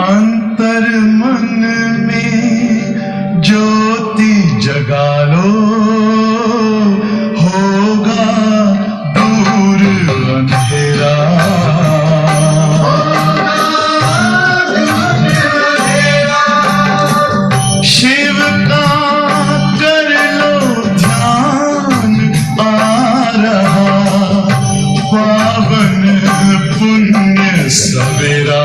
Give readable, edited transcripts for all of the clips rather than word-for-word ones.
अंतर मन में ज्योति जगा लो, होगा दूर अंधेरा। शिव का कर लो ध्यान, आ रहा पावन पुण्य सवेरा।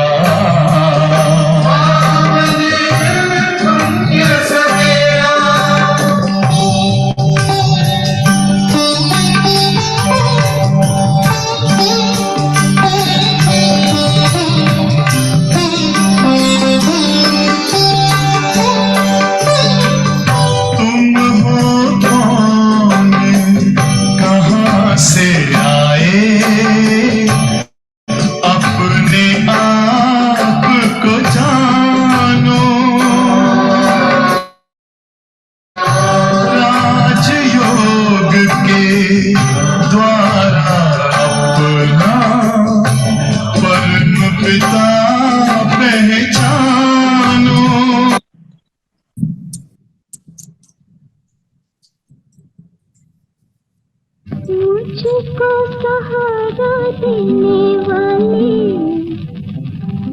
मुझको सहारा देने वाले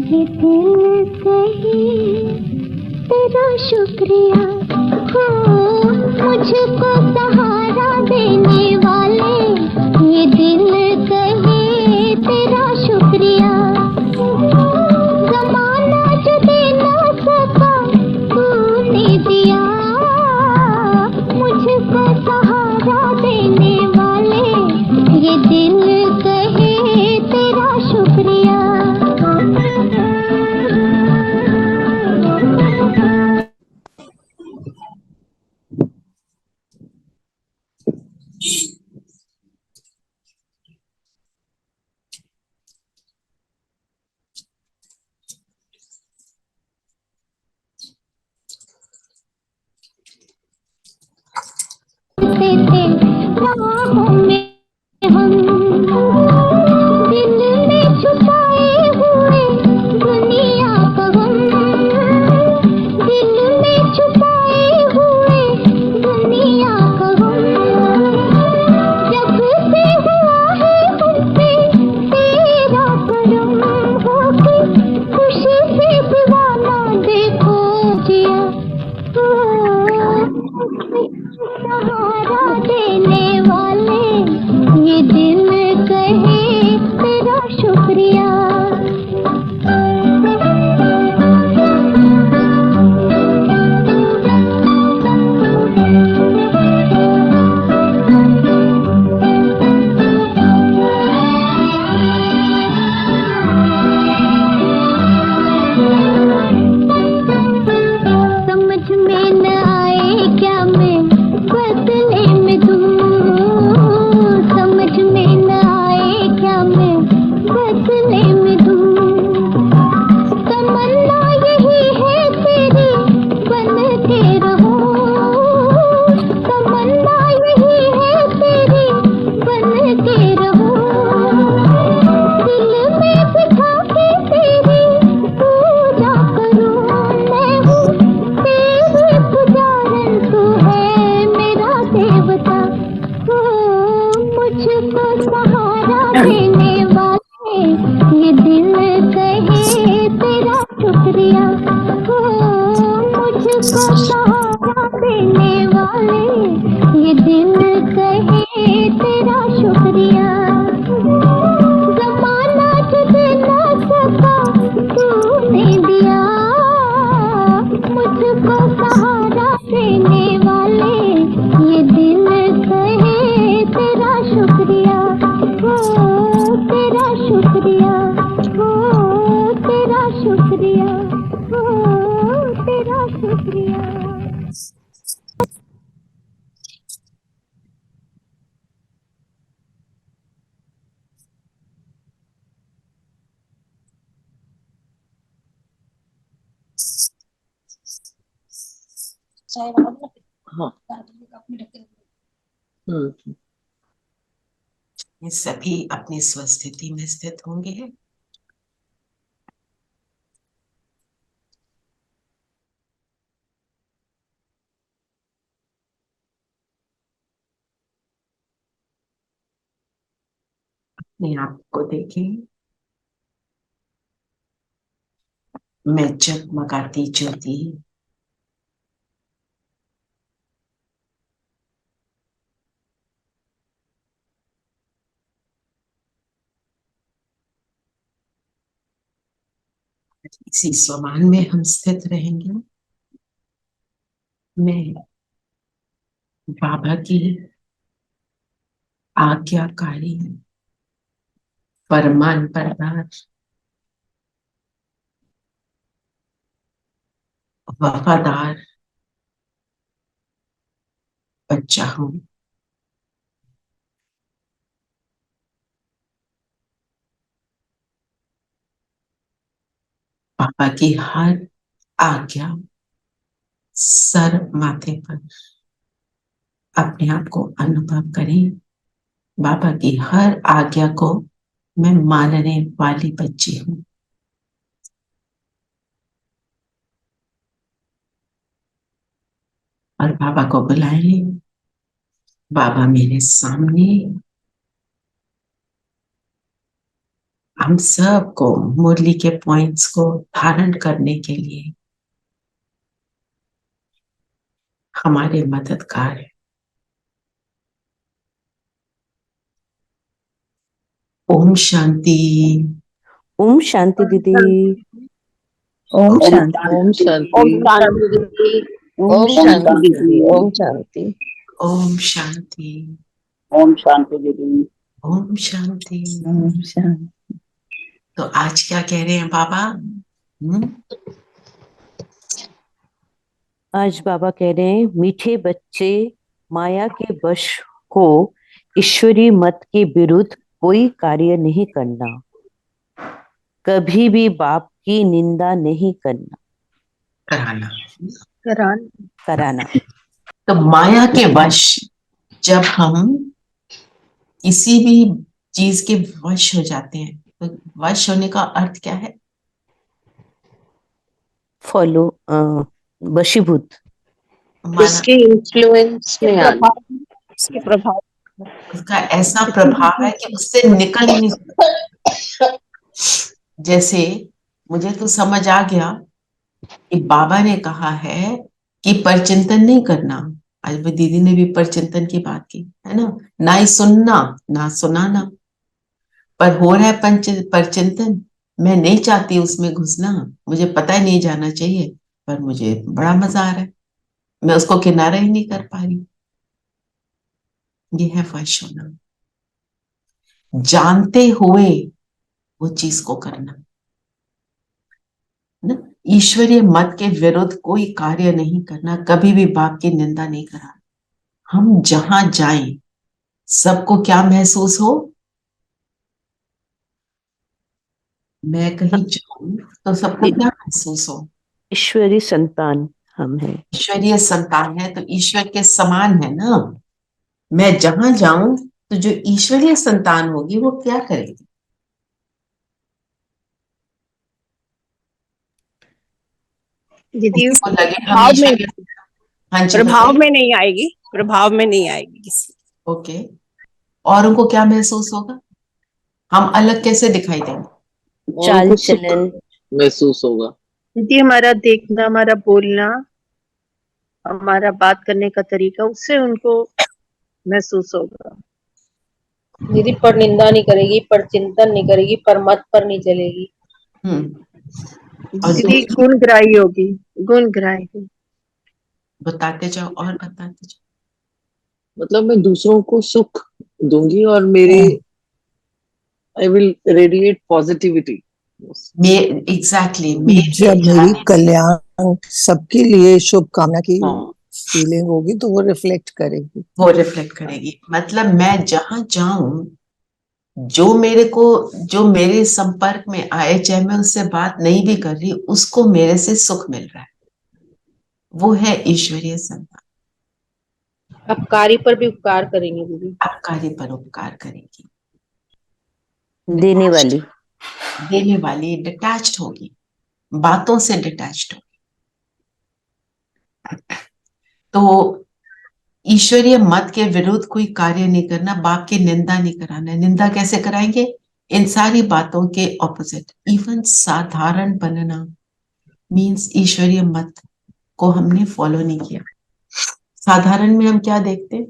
ये दिल कहे तेरा शुक्रिया हो। मुझको सहारा देने वाले ये दिल कहे तेरा शुक्रिया। ज़माना जो दे ना सका तूने दिया, मुझको सहारा देने ये दिल कहे तेरा शुक्रिया। राहों में हम दिल में छुपाए हुए दुनिया का गम, दिल में छुपाए हुए दुनिया का गम। जब से हुआ है हमसे तेरा करम, होके खुशी से दीवाना देखो जिया। सहारा देने वाले ये दिल कहे तेरा शुक्रिया। समझ में न आए क्या मैं बदले में तुम, समझ में न आए क्या मैं बदले में तुम। तमन्ना यही है तेरी बन के रहो, तमन्ना यही है तेरी बन के रहो। दिल में बिठा के तेरी पूजा करूं, मैं हूँ तेरी पुजारन, तू है मेरा देवता। हो मुझको सहारा देने वाले ये दिल कहे तेरा शुक्रिया। हो मुझको सहारा देने वाले ये दिल कहे तेरा शुक्रिया। ज़माना जो दे ना सका तूने दिया, मुझको सहारा देने वाले ये दिल कहे तेरा शुक्रिया। हो तेरा शुक्रिया, हो तेरा शुक्रिया, हो तेरा शुक्रिया। हाँ। सभी अपनी स्वस्थिति में स्थित होंगे। अपने आप को देखें। मैं जगमगाती ज्योति इसी स्वमान में हम स्थित रहेंगे। मैं बाबा की आज्ञाकारी फरमान बरदार वफादार बच्चा हूँ। पापा की हर आज्ञा सर माथे पर अपने आप को अनुभव करें। बाबा की हर आज्ञा को मैं मानने वाली बच्ची हूँ। और बाबा को बुलाएं। बाबा मेरे सामने। हम सबको मुरली के पॉइंट्स को धारण करने के लिए हमारे मददगार है। ओम शांति। ओम शांति दीदी। ओम शांति। ओम शांति। ओम शांति दीदी। ओम शांति दीदी। ओम शांति। ओम शांति। ओम शांति दीदी। ओम शांति। ओम शांति। तो आज क्या कह रहे हैं बाबा? आज बाबा कह रहे हैं, मीठे बच्चे, माया के वश को ईश्वरी मत के विरुद्ध कोई कार्य नहीं करना, कभी भी बाप की निंदा नहीं करना, कराना। तो माया के वश, जब हम किसी भी चीज के वश हो जाते हैं, तो वश होने का अर्थ क्या है? फॉलो, वशीभूत, उसके इन्फ्लुएंस में आना, उसके प्रभाव, उसका ऐसा प्रभाव है कि उससे निकल ही नहीं सकता। जैसे मुझे तो समझ आ गया कि बाबा ने कहा है कि परचिंतन नहीं करना। आज वो दीदी ने भी परचिंतन की बात की है ना ही सुनना ना सुनाना, पर हो रहा है परचिंतन। मैं नहीं चाहती उसमें घुसना, मुझे पता ही नहीं जाना चाहिए, पर मुझे बड़ा मजा आ रहा है, मैं उसको किनारा ही नहीं कर पा रही। ये है वश होना, जानते हुए वो चीज को करना ना। ईश्वरीय मत के विरुद्ध कोई कार्य नहीं करना, कभी भी बाप की निंदा नहीं करना। हम जहां जाएं सबको क्या महसूस हो? मैं कहीं जाऊं तो सबको क्या महसूस हो? ईश्वरी संतान हम हैं। ईश्वरीय संतान है तो ईश्वर के समान है ना। मैं जहां जाऊं तो जो ईश्वरीय संतान होगी वो क्या करेगी? दीदी उसको लगे हम प्रभाव में, ईश्वरीय। हाँ जी, प्रभाव में नहीं आएगी, प्रभाव में नहीं आएगी किसी। ओके। और उनको क्या महसूस होगा? हम अलग कैसे दिखाई देंगे? चाल उनको सुख चलन, महसूस होगा। दीदी हमारा देखना, हमारा बोलना, हमारा बात करने का तरीका, उससे उनको महसूस होगा। दीदी पर निंदा नहीं करेगी, पर चिंतन नहीं करेगी, पर मत पर नहीं चलेगी। और दीदी गुणग्राही होगी, गुणग्राही। बताते जाओ और बताते जाओ। मतलब मैं दूसरों को सुख दूंगी और मेरे I will radiate positivity. Exactly जब मेरी कल्याण सबके लिए शुभकामना की फीलिंग होगी तो वो रिफ्लेक्ट करेगी। वो रिफ्लेक्ट करेगी। मतलब मैं जहां जाऊं, जो मेरे संपर्क में आए, चाहे मैं उससे बात नहीं भी कर रही, उसको मेरे से सुख मिल रहा है, वो है ईश्वरीय संतान। अपकारी पर भी उपकार करेंगे दीदी। अपकारी पर उपकार करेगी, देने वाली, देने वाली, डिटैच्ड होगी, बातों से डिटैच्ड होगी। तो ईश्वरीय मत के विरुद्ध कोई कार्य नहीं करना, बाप की निंदा नहीं कराना। निंदा कैसे कराएंगे? इन सारी बातों के ऑपोजिट। इवन साधारण बनना मीन्स ईश्वरीय मत को हमने फॉलो नहीं किया। साधारण में हम क्या देखते हैं?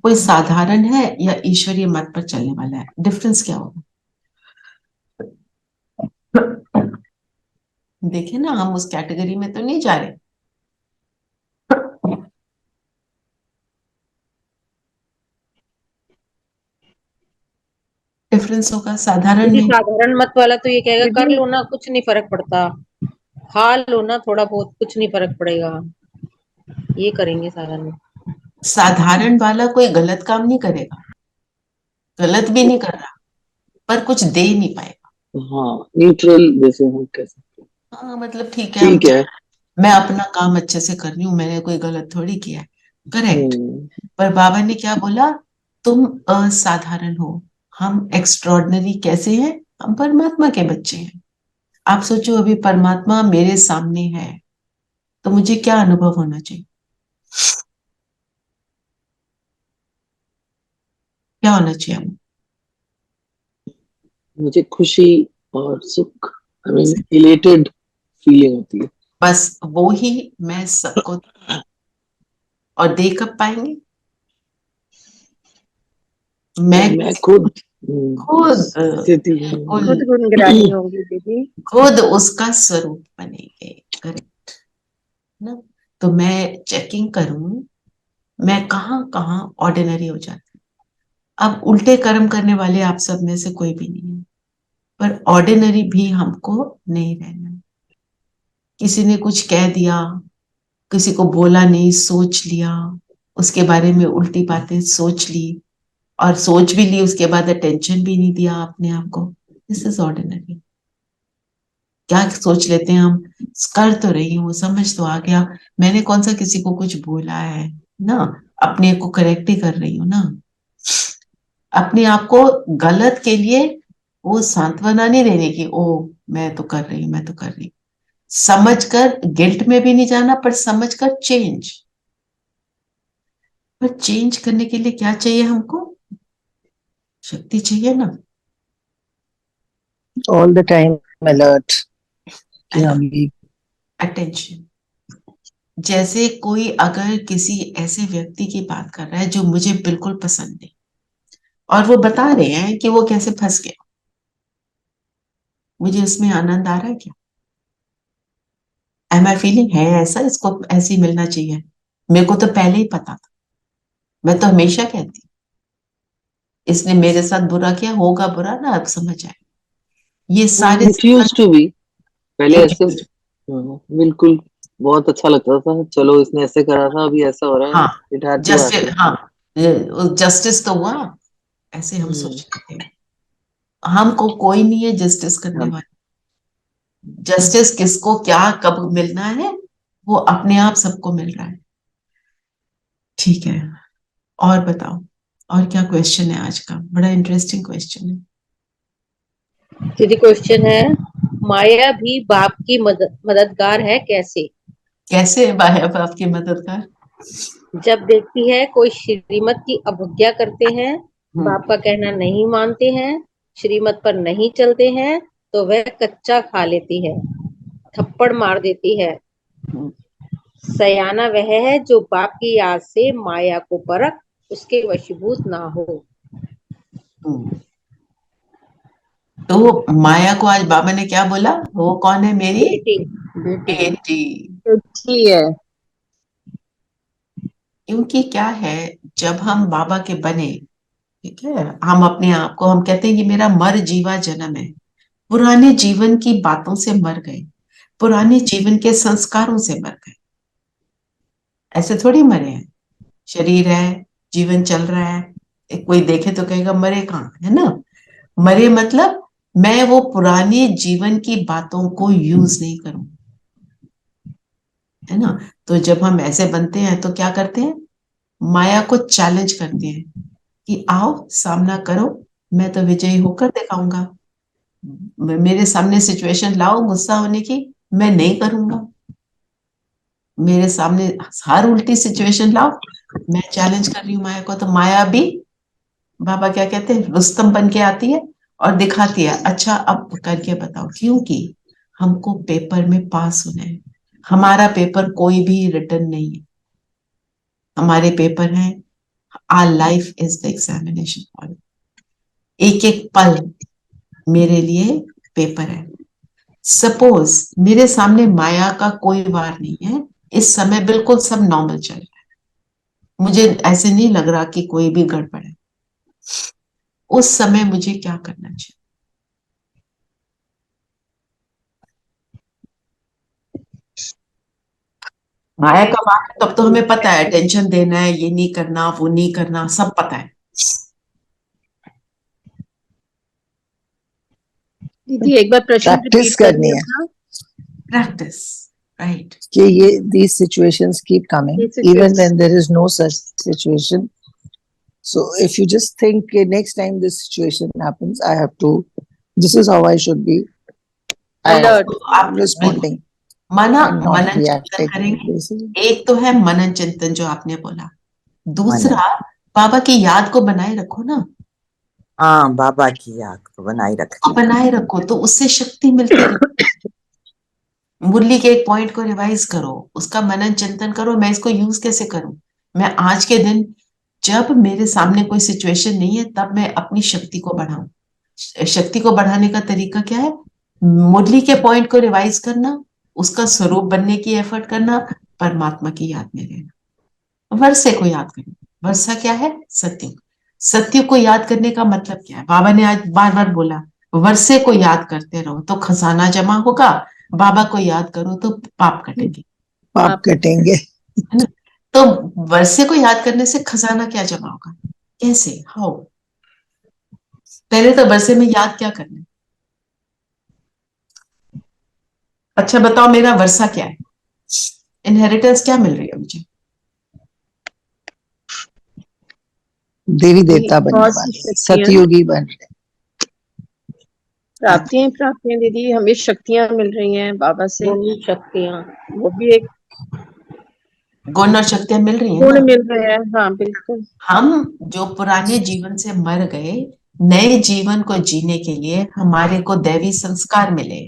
कोई साधारण है या ईश्वरीय मत पर चलने वाला है, डिफरेंस क्या होगा? देखे ना, हम उस कैटेगरी में तो नहीं जा रहे। डिफरेंस होगा साधारण दीदी में। साधारण मत वाला तो ये कहेगा कर दीदी लो ना, कुछ नहीं फर्क पड़ता, खा लो ना थोड़ा बहुत, कुछ नहीं फर्क पड़ेगा, ये करेंगे साधारण। साधारण वाला कोई गलत काम नहीं करेगा, गलत भी नहीं कर रहा, पर कुछ दे नहीं पाएगा। हाँ, न्यूट्रल जैसे हम कह सकते हैं। हाँ मतलब ठीक है, हम ठीक है। मैं अपना काम अच्छे से कर रही हूँ, मैंने कोई गलत थोड़ी किया है। करेक्ट। हम्म। पर बाबा ने क्या बोला? तुम असाधारण हो, हम एक्स्ट्रॉर्डनरी कैसे हैं? हम परमात्मा के बच्चे हैं। आप सोचो, अभी परमात्मा मेरे सामने है तो मुझे क्या अनुभव होना चाहिए? क्या होना चाहिए हमें? मुझे खुशी और सुख, आई मीन इलेटेड फीलिंग होती है। बस वो ही मैं सबको, और दे कब पाएंगे? मैं मैं खुद खुद स्थिति खुद खुद गुनगुनानी होगी दीदी। खुद उसका स्वरूप बनेंगे। करेक्ट ना? तो मैं चेकिंग करूं, मैं कहाँ कहाँ ऑर्डिनरी हो जाती हूँ। अब उल्टे कर्म करने वाले आप सब में से कोई भी नहीं है, पर ऑर्डिनरी भी हमको नहीं रहना। किसी ने कुछ कह दिया, किसी को बोला नहीं, सोच लिया, उसके बारे में उल्टी बातें सोच ली, और सोच भी ली उसके बाद अटेंशन भी नहीं दिया अपने आप को। This is ordinary. क्या सोच लेते हैं हम? कर तो रही हूँ, समझ तो आ गया, मैंने कौन सा किसी को कुछ बोला है ना, अपने को करेक्ट ही कर रही हूँ ना। अपने आप को गलत के लिए वो सांत्वना नहीं देने की, ओ मैं तो कर रही हूँ, मैं तो कर रही हूँ। समझकर गिल्ट में भी नहीं जाना, पर समझकर चेंज। पर चेंज करने के लिए क्या चाहिए हमको? शक्ति चाहिए ना। ऑल द टाइम अलर्ट कि अभी अटेंशन। जैसे कोई अगर किसी ऐसे व्यक्ति की बात कर रहा है जो मुझे बिल्कुल पसंद नहीं, और वो बता रहे हैं कि वो कैसे फंस गया, मुझे उसमें आनंद आ रहा है क्या? एम आई फीलिंग है ऐसा, इसको ऐसे ही मिलना चाहिए? मेरे को तो पहले ही पता था। मैं तो हमेशा कहती, इसने मेरे साथ बुरा किया, होगा बुरा ना, अब समझ आए। ये सारे इट यूज टू बी, पहले ऐसे बिल्कुल बहुत अच्छा लगता था, चलो इसने ऐसे करा था अभी ऐसा हो रहा है, हाँ, it had to justice, happen. हाँ जस्टिस तो हुआ, ऐसे हम सोचते थे। हमको कोई नहीं है जस्टिस करने वाला। जस्टिस किसको क्या कब मिलना है, वो अपने आप सबको मिल रहा है। ठीक है, और बताओ, और क्या क्वेश्चन है आज का? बड़ा इंटरेस्टिंग क्वेश्चन है। दीदी क्वेश्चन है, माया भी बाप की मददगार है कैसे? कैसे है बाह्य बाप की मददगार? जब देखती है कोई श्रीमत की अवज्ञा करते हैं, हम्म, बाप का कहना नहीं मानते हैं, श्रीमत पर नहीं चलते हैं, तो वह कच्चा खा लेती है, थप्पड़ मार देती है। हम्म, सयाना वह है जो बाप की याद से माया को परख उसके वशीभूत ना हो। हम्म। तो माया को आज बाबा ने क्या बोला? वो कौन है? मेरी बेटी बेटी बेटी। अच्छी है। क्योंकि क्या है, जब हम बाबा के बने, ठीक है, हम अपने आप को, हम कहते हैं कि मेरा मर जीवा जन्म है। पुराने जीवन की बातों से मर गए, पुराने जीवन के संस्कारों से मर गए। ऐसे थोड़ी मरे हैं। शरीर है, जीवन चल रहा है, कोई देखे तो कहेगा मरे कहाँ, है ना? मरे मतलब मैं वो पुराने जीवन की बातों को यूज नहीं करूं, है ना? तो जब हम ऐसे बनते हैं तो क्या करते हैं? माया को चैलेंज करते हैं कि आओ सामना करो, मैं तो विजयी होकर दिखाऊंगा। मेरे सामने सिचुएशन लाओ गुस्सा होने की, मैं नहीं करूंगा। मेरे सामने हर उल्टी सिचुएशन लाओ, मैं चैलेंज कर रही हूँ माया को, तो माया भी, बाबा क्या कहते हैं, रुस्तम बन के आती है और दिखाती है, अच्छा अब करके बताओ, क्योंकि हमको पेपर में पास होना है। हमारा पेपर कोई भी रिटर्न नहीं है, हमारे पेपर हैं, our life is the examination hall. एक एक पल मेरे लिए पेपर है। सपोज मेरे सामने माया का कोई वार नहीं है, इस समय बिल्कुल सब नॉर्मल चल रहा है, मुझे ऐसे नहीं लग रहा कि कोई भी गड़बड़ है, उस समय मुझे क्या करना चाहिए? माया का वार है, तब तो हमें पता है टेंशन देना है, ये नहीं करना, वो नहीं करना, सब पता है। दीदी एक बार प्रश्न प्रैक्टिस रिपीट करनी करिए है अपना। Practice, right. कि ये these situations keep coming ये even situations- when there is no such situation. So if you just think okay, next time this situation happens, I have to, this is how I should be Alert. आप responding माना and not मनन चिंतन reacting. करेंगे। Basically. एक तो है मनन चिंतन जो आपने बोला, दूसरा बाबा की याद को बनाए रखो ना, हाँ, बाबा की याद को बनाए रखती तो बनाए रखो तो उससे शक्ति मिलती रहे। मुरली के एक पॉइंट को रिवाइज करो, उसका मनन चिंतन करो, मैं इसको यूज कैसे करूं, मैं आज के दिन जब मेरे सामने कोई सिचुएशन नहीं है तब मैं अपनी शक्ति को बढ़ाऊं। शक्ति को बढ़ाने का तरीका क्या है? मुरली के पॉइंट को रिवाइज करना, उसका स्वरूप बनने की एफर्ट करना, परमात्मा की याद में रहना, वर्षे को याद करना। वर्षा क्या है? सत्य। सत्य को याद करने का मतलब क्या है? बाबा ने आज बार बार बोला, वर्षे को याद करते रहो तो खजाना जमा होगा, बाबा को याद करो तो पाप कटेंगे, पाप कटेंगे। है ना? तो वर्षे को याद करने से खजाना क्या जमा होगा? कैसे? हाउ? पहले तो वर्षे में याद क्या करना है? अच्छा बताओ, मेरा वर्षा क्या है? इनहेरिटेंस क्या मिल रही है मुझे? देवी देवता बनने बहुत सी वाले, शक्तियां, सतयुगी बन रहे। प्राप्तियां दीदी, हमें शक्तियां मिल रही हैं बाबा से, दोनों शक्तियां, वो भी एक गुण और शक्तियां मिल रही है गुण ना। मिल रहे हैं। हाँ बिल्कुल। हम जो पुराने जीवन से मर गए, नए जीवन को जीने के लिए हमारे को दैवी संस्कार मिले।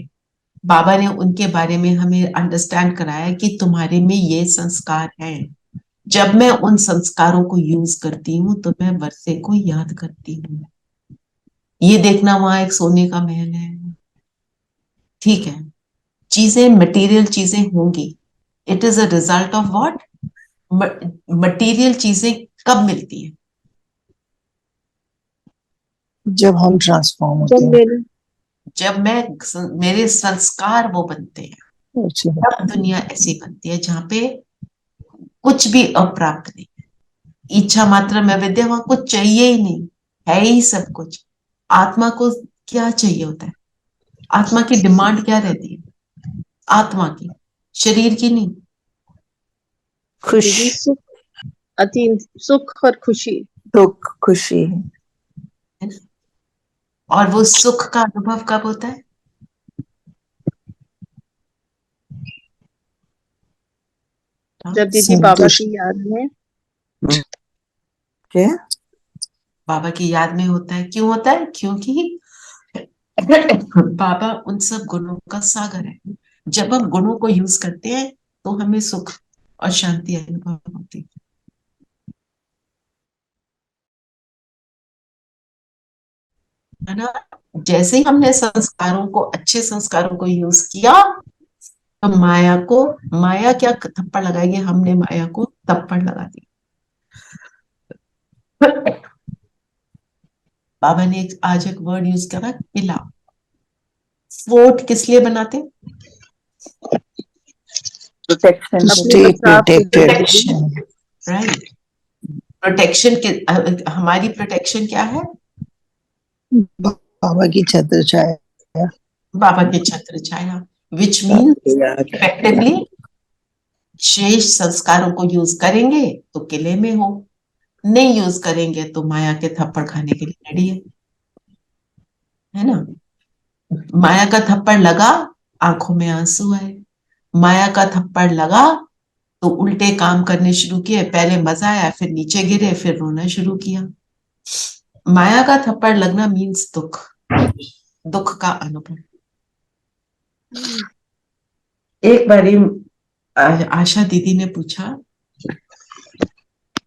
बाबा ने उनके बारे में हमें अंडरस्टैंड कराया कि तुम्हारे में ये संस्कार हैं। जब मैं उन संस्कारों को यूज करती हूँ तो मैं वर्षे को याद करती हूँ। ये देखना, वहां एक सोने का महल है, ठीक है, चीजें, मटेरियल चीजें होंगी, it is a result of what? Material चीजें कब मिलती है? जब हम ट्रांसफॉर्म होते जब हैं। मेरे जब मेरे संस्कार वो बनते हैं, अच्छी तब दुनिया ऐसी बनती है जहां पे कुछ भी अप्राप्त नहीं है। इच्छा मात्र में विद्या, वहां कुछ चाहिए ही नहीं, है ही सब कुछ। आत्मा को क्या चाहिए होता है? आत्मा की डिमांड क्या रहती है? आत्मा की, शरीर की नहीं। खुश, दीदी सुख, अति सुख और खुशी। दुख, खुशी। है ना? और वो सुख का अनुभव कब होता है? जब दीदी बाबा संतुष्ट। की याद में, क्या? बाबा की याद में होता है। क्यों होता है? क्योंकि बाबा उन सब गुणों का सागर है। जब हम गुणों को यूज करते हैं तो हमें सुख और शांति अनुभव होती है। है ना? जैसे ही हमने संस्कारों को, अच्छे संस्कारों को यूज किया, तो माया क्या थप्पड़ लगाएगी? हमने माया को थप्पड़ लगा दी। बाबा ने आज एक वर्ड यूज करा, किला। फोर्ट किस लिए बनाते? प्रोटेक्शन के अपने Stay बचाव के लिए। protected. राइट। प्रोटेक्शन के, हमारी प्रोटेक्शन क्या है? बाबा की छत्र छाया। बाबा की छत्र छाया, विच मीन याद है। इफेक्टिवली शेष संस्कारों को यूज करेंगे तो किले में हो, नहीं यूज करेंगे तो माया के थप्पड़ खाने के लिए रेडी है ना? माया का थप्पड़ लगा, आंखों में आंसू आए। माया का थप्पड़ लगा, तो उल्टे काम करने शुरू किए, पहले मजा आया, फिर नीचे गिरे, फिर रोना शुरू किया। माया का थप्पड़ लगना मीन्स दुख, दुख का अनुभव। एक बारी आशा दीदी ने पूछा,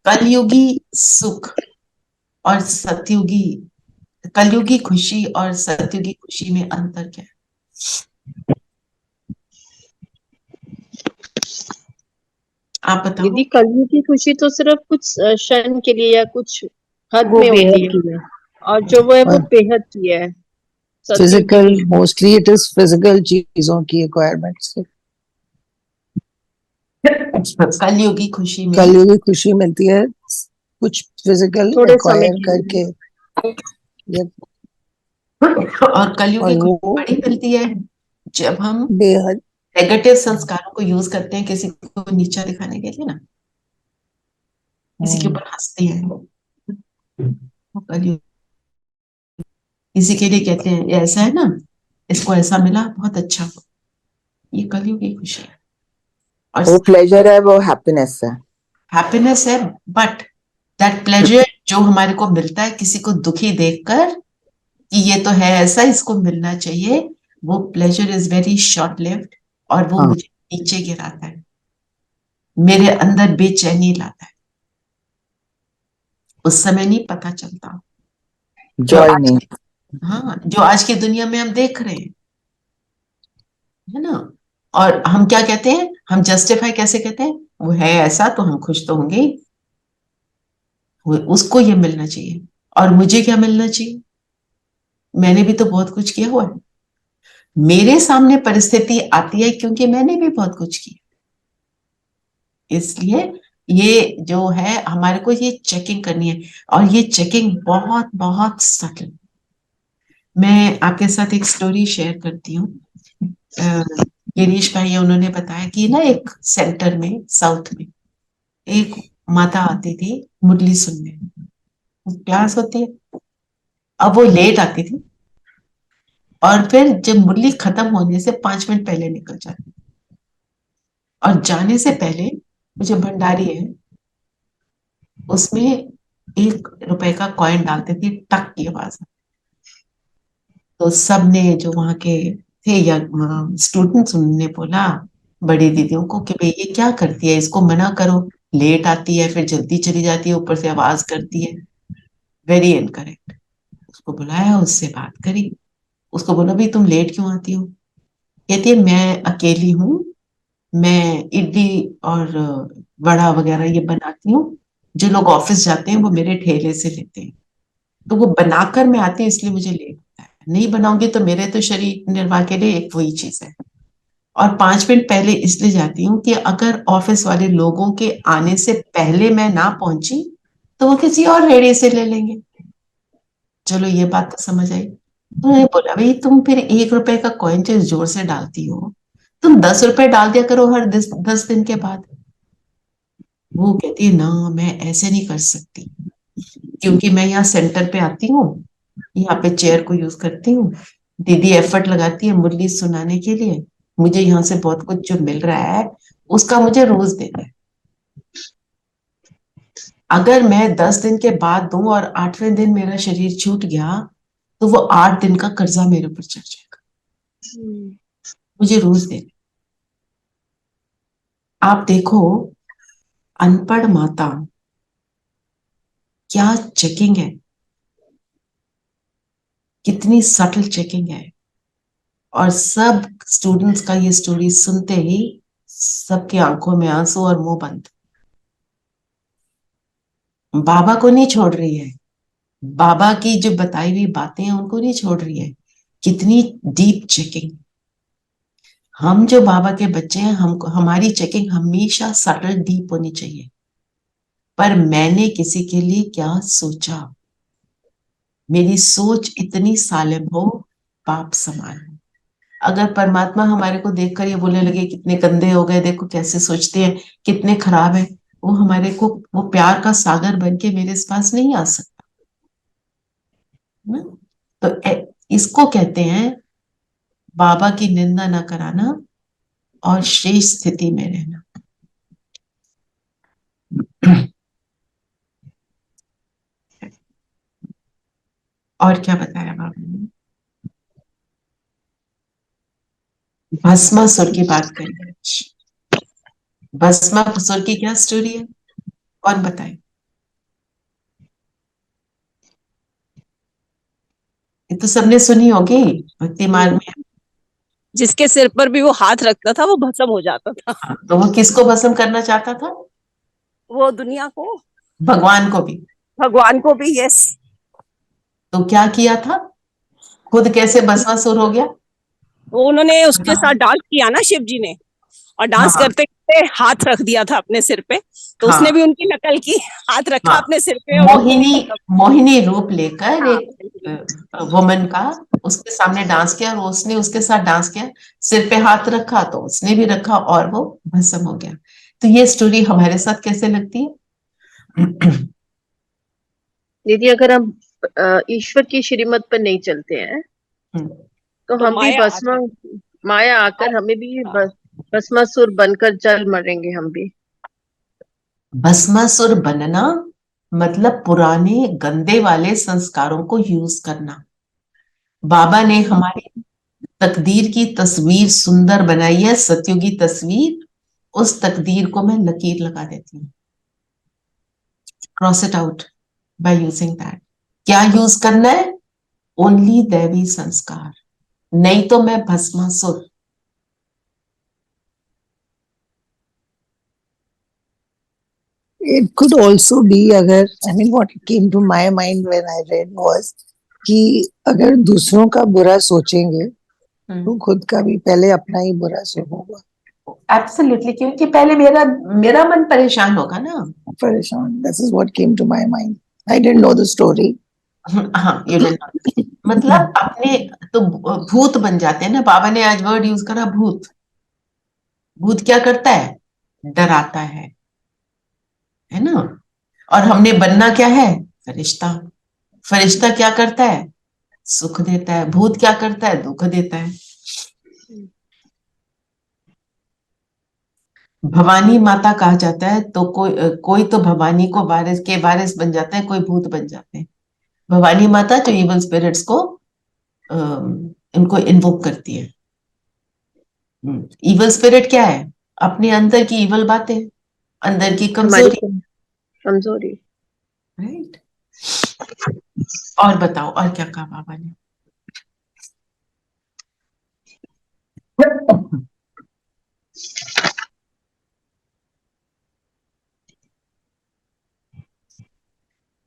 कलयुगी सुख और सतयुगी, कलयुगी खुशी और सतयुगी खुशी में अंतर क्या है? आप बताओ। दीदी कलयुग की खुशी तो सिर्फ कुछ क्षण के लिए या कुछ हद वो में होती बेहद है, की है। और जो वो है वो और बेहद की है। सतयुगी फिजिकल, की मोस्टली इट इज फिजिकल चीजों की रिक्वायरमेंट्स। कलयुगी खुशी में कलयुगी खुशी मिलती है कुछ फिजिकल थोड़े समय एक्वायर के लिए। करके, या और कलयुगी और खुशी वो बड़ी मिलती है जब हम बेहद नेगेटिव संस्कारों को यूज करते हैं किसी को नीचा दिखाने के लिए ना, किसी के ऊपर हंसते हैं, वो कलयुग। किसी के लिए कहते हैं ये ऐसा है ना, इसको ऐसा मिला, बहुत अच्छा, ये कलयुगी खुशी है। और वो प्लेजर है, वो हैप्पीनेस है। हैप्पीनेस है, बट दैट प्लेजर जो हमारे को मिलता है किसी को दुखी देखकर कि ये तो है ऐसा, इसको मिलना चाहिए, वो pleasure is very short lived, और वो हाँ, मुझे नीचे गिराता है, मेरे अंदर बेचैनी लाता है। उस समय नहीं पता चलता जो जॉय आज नहीं। की, हाँ, जो आज की दुनिया में हम देख रहे हैं, है ना। और हम क्या कहते हैं, हम जस्टिफाई कैसे कहते हैं, वो है ऐसा तो हम खुश तो होंगे ही, उसको ये मिलना चाहिए, और मुझे क्या मिलना चाहिए, मैंने भी तो बहुत कुछ किया हुआ है। मेरे सामने परिस्थिति आती है क्योंकि मैंने भी बहुत कुछ किया, इसलिए ये जो है हमारे को ये चेकिंग करनी है, और ये चेकिंग बहुत बहुत सटल। मैं आपके साथ एक स्टोरी शेयर करती हूँ। गिरीश भाई उन्होंने बताया कि ना एक सेंटर में साउथ में एक माता आती थी मुरली सुनने, क्लास होती है, अब वो लेट आती थी, और फिर जब मुरली खत्म होने से 5 मिनट पहले निकल जाती थी, और जाने से पहले वो जो भंडारी है उसमें 1 रुपए का कॉइन डालती थी, टक की आवाज। तो सबने जो वहां के थे या स्टूडेंट्स, उन्होंने बोला बड़ी दीदियों को कि भाई ये क्या करती है, इसको मना करो, लेट आती है फिर जल्दी चली जाती है, ऊपर से आवाज करती है, वेरी इनकरेक्ट। उसको बुलाया, उससे बात करी, उसको बोला भाई तुम लेट क्यों आती हो, कहती है मैं अकेली हूँ, मैं इडली और वड़ा वगैरह ये बनाती हूँ, जो लोग ऑफिस जाते हैं वो मेरे ठेले से लेते हैं, तो वो बनाकर मैं आती हूँ इसलिए मुझे लेट होता है, नहीं बनाऊंगी तो मेरे तो शरीर निर्वाह के लिए एक वही चीज है। और 5 मिनट पहले इसलिए जाती हूँ कि अगर ऑफिस वाले लोगों के आने से पहले मैं ना पहुंची तो वो किसी और रेड़े से ले लेंगे। चलो ये बात तो समझ आई। तो उन्होंने बोला भाई तुम फिर 1 रुपए का कॉइन जो जोर से डालती हो, तुम 10 रुपए डाल दिया करो हर 10 दिन के बाद। वो कहती है ना, मैं ऐसे नहीं कर सकती, क्योंकि मैं यहाँ सेंटर पे आती हूँ, यहाँ पे चेयर को यूज करती हूँ, दीदी एफर्ट लगाती है मुरली सुनाने के लिए, मुझे यहाँ से बहुत कुछ जो मिल रहा है उसका मुझे रोज देना है। अगर मैं 10 दिन के बाद दूं और 8वें दिन मेरा शरीर छूट गया तो वो 8 दिन का कर्जा मेरे ऊपर चढ़ जाएगा, मुझे रोज देना। आप देखो, अनपढ़ माता, क्या चेकिंग है, कितनी सटल चेकिंग है। और सब स्टूडेंट्स का ये स्टोरी सुनते ही सबकी आंखों में आंसू और मुंह बंद। बाबा को नहीं छोड़ रही है, बाबा की जो बताई हुई बातें हैं उनको नहीं छोड़ रही है, कितनी डीप चेकिंग। हम जो बाबा के बच्चे हैं, हमको हमारी चेकिंग हमेशा सटल डीप होनी चाहिए। पर मैंने किसी के लिए क्या सोचा, मेरी सोच इतनी सालिम हो, पाप समान हो। अगर परमात्मा हमारे को देखकर ये बोलने लगे कितने गंदे हो गए, देखो कैसे सोचते हैं, कितने खराब है, वो हमारे को वो प्यार का सागर बन के मेरे पास नहीं आ सकता ना। तो इसको कहते हैं बाबा की निंदा न कराना और श्रेष्ठ स्थिति में रहना। और क्या बताया बाबा ने? भस्मासुर की बात करिए। भस्मासुर की क्या स्टोरी है, कौन बताए? ये तो सबने सुनी होगी भक्ति मार्ग में। जिसके सिर पर भी वो हाथ रखता था वो भस्म हो जाता था। तो वो किसको भस्म करना चाहता था? वो दुनिया को, भगवान को भी। भगवान को भी। यस। तो क्या किया था? खुद कैसे भस्मासुर हो गया? वो उन्होंने उसके साथ डांस किया ना शिव जी ने, और डांस हाँ करते करते हाथ रख दिया था अपने सिर पे, तो हाँ उसने भी उनकी नकल की, हाथ रखा हाँ। अपने सिर पे और वो मोहिनी, मोहिनी रूप लेकर हाँ, एक वुमन का उसके सामने डांस किया, और उसने उसके साथ डांस किया, सिर पे हाथ रखा तो उसने भी रखा, और वो भस्म हो गया। तो ये स्टोरी हमारे साथ कैसे लगती है? दीदी अगर हम ईश्वर की श्रीमत पर नहीं चलते हैं तो तो हम भी माया आकर, माया आकर हमें भी भस्मासुर बनकर जल मरेंगे हम भी। भस्मासुर बनना मतलब पुराने गंदे वाले संस्कारों को यूज करना। बाबा ने हमारी तकदीर की तस्वीर सुंदर बनाई है, सत्युगी की तस्वीर, उस तकदीर को मैं लकीर लगा देती हूँ, cross it out by using that. क्या यूज करना है? ओनली दैवी संस्कार, नहीं तो मैं Bhasmasur. It could also be, अगर I mean what came to my mind when I read was कि अगर दूसरों का बुरा सोचेंगे तो खुद का भी पहले अपना ही बुरा होगा। एब्सोल्युटली, क्योंकि पहले मेरा मेरा मन परेशान होगा ना। परेशान, this is what came to my mind. I didn't know the story. हाँ, you did not. मतलब अपने तो भूत बन जाते हैं ना। बाबा ने आज वर्ड यूज करा भूत। भूत क्या करता है? डराता है ना। और हमने बनना क्या है? फरिश्ता। फरिश्ता क्या करता है? सुख देता है। भूत क्या करता है? दुख देता है। भवानी माता कहा जाता है तो कोई तो भवानी को वारिस बन जाता है, कोई भूत बन जाते हैं। भवानी माता जो इवल स्पिरिट्स को इनको इन्वोक करती है। इवल स्पिरिट क्या है? अपने अंदर की इवल बातें, अंदर की हमारी कमजोरी। कमजोरी। राइट। और बताओ, और क्या कहा बाबा ने?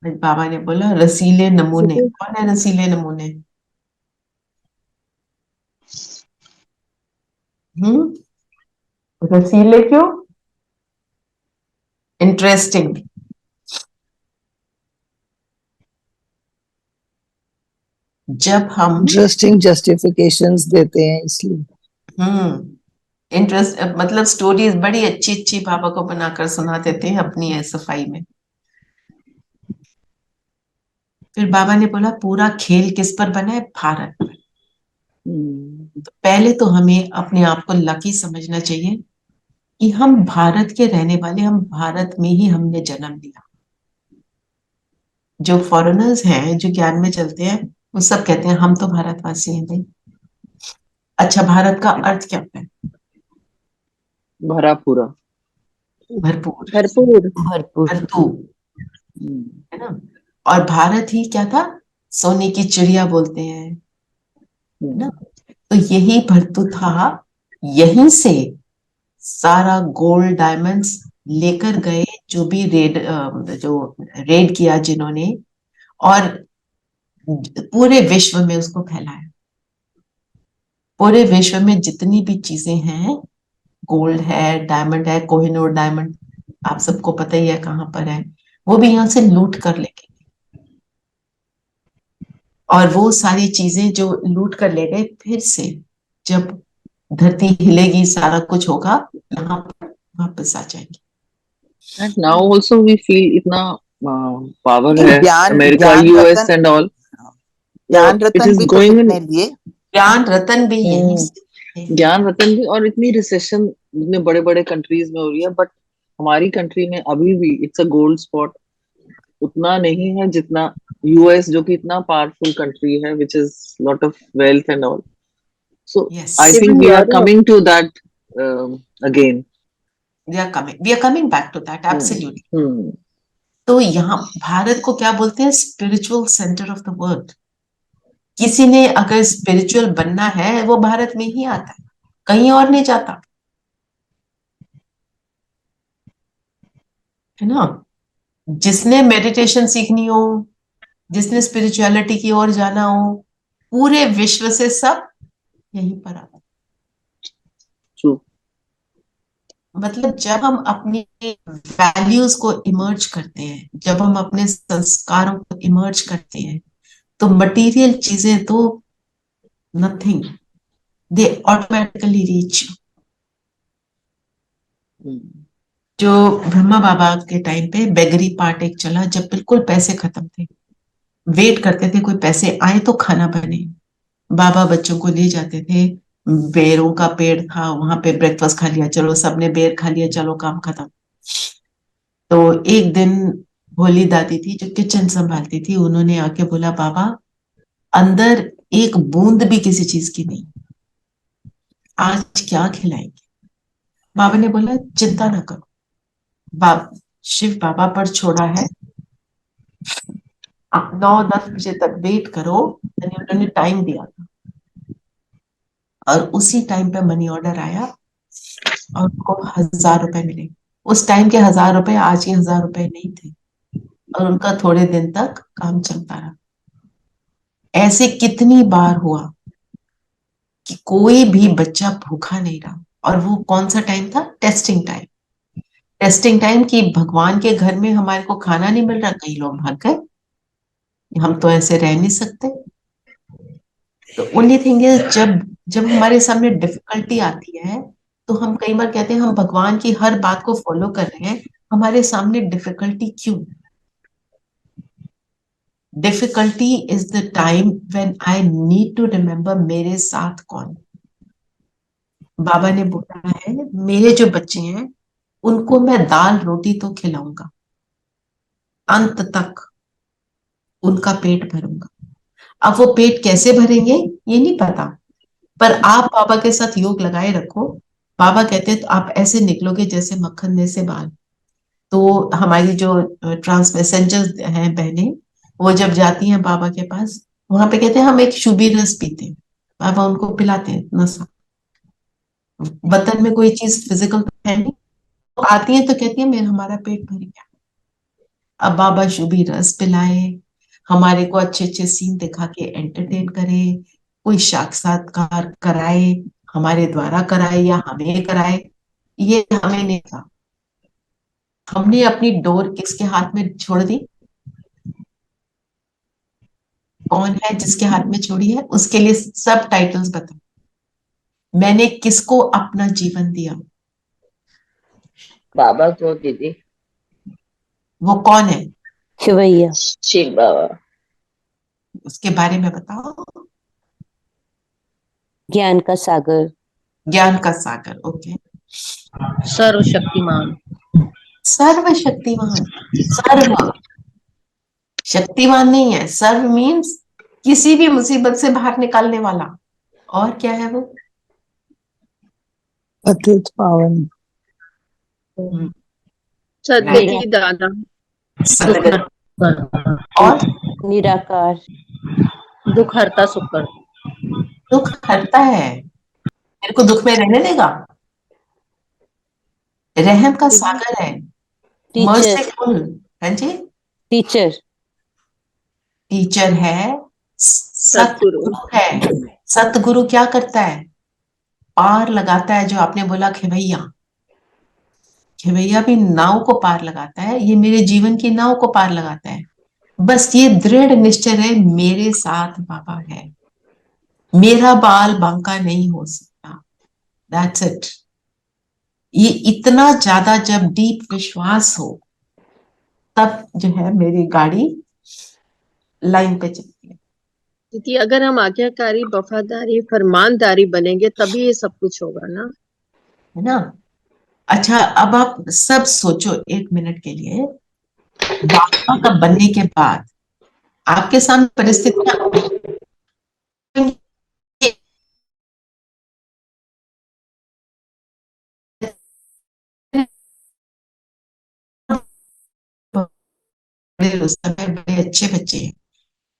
बाबा ने बोला रसीले नमूने। कौन है रसीले नमूने? रसीले क्यों? इंटरेस्टिंग। जब हम Interesting justifications देते हैं इसलिए। इंटरेस्ट मतलब स्टोरीज बड़ी अच्छी अच्छी बाबा को बनाकर सुना देते हैं अपनी सफाई में। फिर बाबा ने बोला पूरा खेल किस पर बना है? भारत पर। तो पहले तो हमें अपने आप को लकी समझना चाहिए कि हम भारत के रहने वाले, हम भारत में ही हमने जन्म लिया। जो फॉरेनर्स हैं, जो ज्ञान में चलते हैं, वो सब कहते हैं हम तो भारतवासी हैं भाई। अच्छा, भारत का अर्थ क्या होता है? भरा पूरा। भरपूर, भरपूर। भरपूर। भरतू, है ना। और भारत ही क्या था? सोने की चिड़िया बोलते हैं, है ना। तो यही भरतू था। यहीं से सारा गोल्ड डायमंड्स लेकर गए, जो भी रेड किया जिन्होंने, और पूरे विश्व में उसको फैलाया। पूरे विश्व में जितनी भी चीजें हैं, गोल्ड है, डायमंड है, कोहिनूर डायमंड आप सबको पता ही है कहाँ पर है, वो भी यहाँ से लूट कर लेके, और वो सारी चीजें जो लूट कर ले गए, फिर से जब धरती हिलेगी, सारा कुछ होगा, यहाँ पर वापस आ जाएंगे। And now also we feel इतना power है, ज्ञान अमेरिका, ज्ञान यूएस रतन, and all. ज्ञान It रतन is भी तो going in. कितने लिए। ज्ञान रतन भी यहीं से है। ज्ञान रतन भी, और इतनी रिसेशन इतने बड़े बड़े कंट्रीज में हो रही है, बट हमारी कंट्री में अभी भी इट्स अ गोल्ड स्पॉट। उतना नहीं है जितना यूएस, जो कि इतना पावरफुल कंट्री है, which is lot of wealth and all. So Yes, I think even we are Europe coming to that again. we are coming back to that, absolutely. Hmm. तो यहाँ भारत को क्या बोलते हैं? Spiritual centre of the world. किसी ने अगर spiritual बनना है वो भारत में ही आता है, कहीं और नहीं जाता, है ना. जिसने मेडिटेशन सीखनी हो, जिसने स्पिरिचुअलिटी की ओर जाना हो, पूरे विश्व से सब यहीं पर आता है. True. मतलब जब हम अपनी वैल्यूज को इमर्ज करते हैं, जब हम अपने संस्कारों को इमर्ज करते हैं, तो मटेरियल चीजें तो नथिंग, दे ऑटोमेटिकली रीच. Hmm. जो ब्रह्मा बाबा के टाइम पे बेगरी पार्ट एक चला, जब बिल्कुल पैसे खत्म थे, वेट करते थे कोई पैसे आए तो खाना बने. बाबा बच्चों को ले जाते थे, बेरों का पेड़ था, वहां पे ब्रेकफास्ट खा लिया, चलो सबने बेर खा लिया, चलो काम खत्म. तो एक दिन भोली दादी थी जो किचन संभालती थी, उन्होंने आके बोला, बाबा अंदर एक बूंद भी किसी चीज की नहीं, आज क्या खिलाएंगे? बाबा ने बोला चिंता ना करो, शिव बाबा पर छोड़ा है, आप 9-10 बजे तक वेट करो. यानी उन्होंने टाइम दिया था, और उसी टाइम पे मनी ऑर्डर आया और उनको 1,000 रुपए मिले. उस टाइम के 1,000 रुपए आज के 1,000 रुपए नहीं थे, और उनका थोड़े दिन तक काम चलता रहा. ऐसे कितनी बार हुआ कि कोई भी बच्चा भूखा नहीं रहा. और वो कौन सा टाइम था? Testing time. टेस्टिंग टाइम कि भगवान के घर में हमारे को खाना नहीं मिल रहा, कई लोग भाग गए, हम तो ऐसे रह नहीं सकते. तो ओनली थिंग इज, जब जब हमारे सामने डिफिकल्टी आती है, तो हम कई बार कहते हैं हम भगवान की हर बात को फॉलो कर रहे हैं, हमारे सामने डिफिकल्टी क्यों? Difficulty is the time when I need to remember मेरे साथ कौन. बाबा ने बोला है, मेरे जो बच्चे हैं उनको मैं दाल रोटी तो खिलाऊंगा, अंत तक उनका पेट भरूंगा. अब वो पेट कैसे भरेंगे ये नहीं पता, पर आप बाबा के साथ योग लगाए रखो. बाबा कहते हैं तो आप ऐसे निकलोगे जैसे मक्खन में से बाल. तो हमारी जो ट्रांस मैसेंजर्स हैं बहनें, वो जब जाती हैं बाबा के पास, वहां पे कहते हैं हम एक शुभी रस पीते हैं, बाबा उनको पिलाते हैं नशा. बतन में कोई चीज फिजिकल है नहीं, तो आती है तो कहती है मेरा हमारा पेट भर गया. अब बाबा शुभी रस पिलाए, हमारे को अच्छे अच्छे सीन दिखा के एंटरटेन करे, कोई साक्षात्कार कराए, हमारे द्वारा कराए या हमें कराए, ये हमें नहीं था. हमने अपनी डोर किसके हाथ में छोड़ दी? कौन है जिसके हाथ में छोड़ी है? उसके लिए सब टाइटल्स बताओ. मैंने किसको अपना जीवन दिया? बाबा को दीदी, वो कौन है? शिवैया. शिव बाबा, उसके बारे में बताओ. ज्ञान का सागर. ज्ञान का सागर. ओके. सर्वशक्तिमान. सर्वशक्तिमान. सर्व शक्तिमान नहीं है, सर्व मीन्स किसी भी मुसीबत से बाहर निकालने वाला. और क्या है वो? पतित पावन. सदगति दादा. सदगति. और निराकार. दुख हरता सुख कर. दुख हरता है, मेरे को दुख में रहने देगा. रहम का सागर है, टीचर. मर्सीफुल. हाँ जी. टीचर. टीचर है, सतगुरु. सतगुरु है. सतगुरु क्या करता है? पार लगाता है. जो आपने बोला खेवैया, खेवैया भी नाव को पार लगाता है. ये मेरे जीवन की नाव को पार लगाता है. बस ये दृढ़ निश्चय है, मेरे साथ बाबा है, मेरा बाल बांका नहीं हो सकता. That's it. ये इतना ज्यादा जब डीप विश्वास हो, तब जो है मेरी गाड़ी लाइन पे चलती है. दीदी, अगर हम आज्ञाकारी, वफादारी, फरमानदारी बनेंगे तभी ये सब कुछ होगा ना, है ना. अच्छा, अब आप सब सोचो 1 मिनट के लिए बाबा का बनने के बाद आपके सामने परिस्थितियां उस समय बड़े अच्छे बच्चे हैं,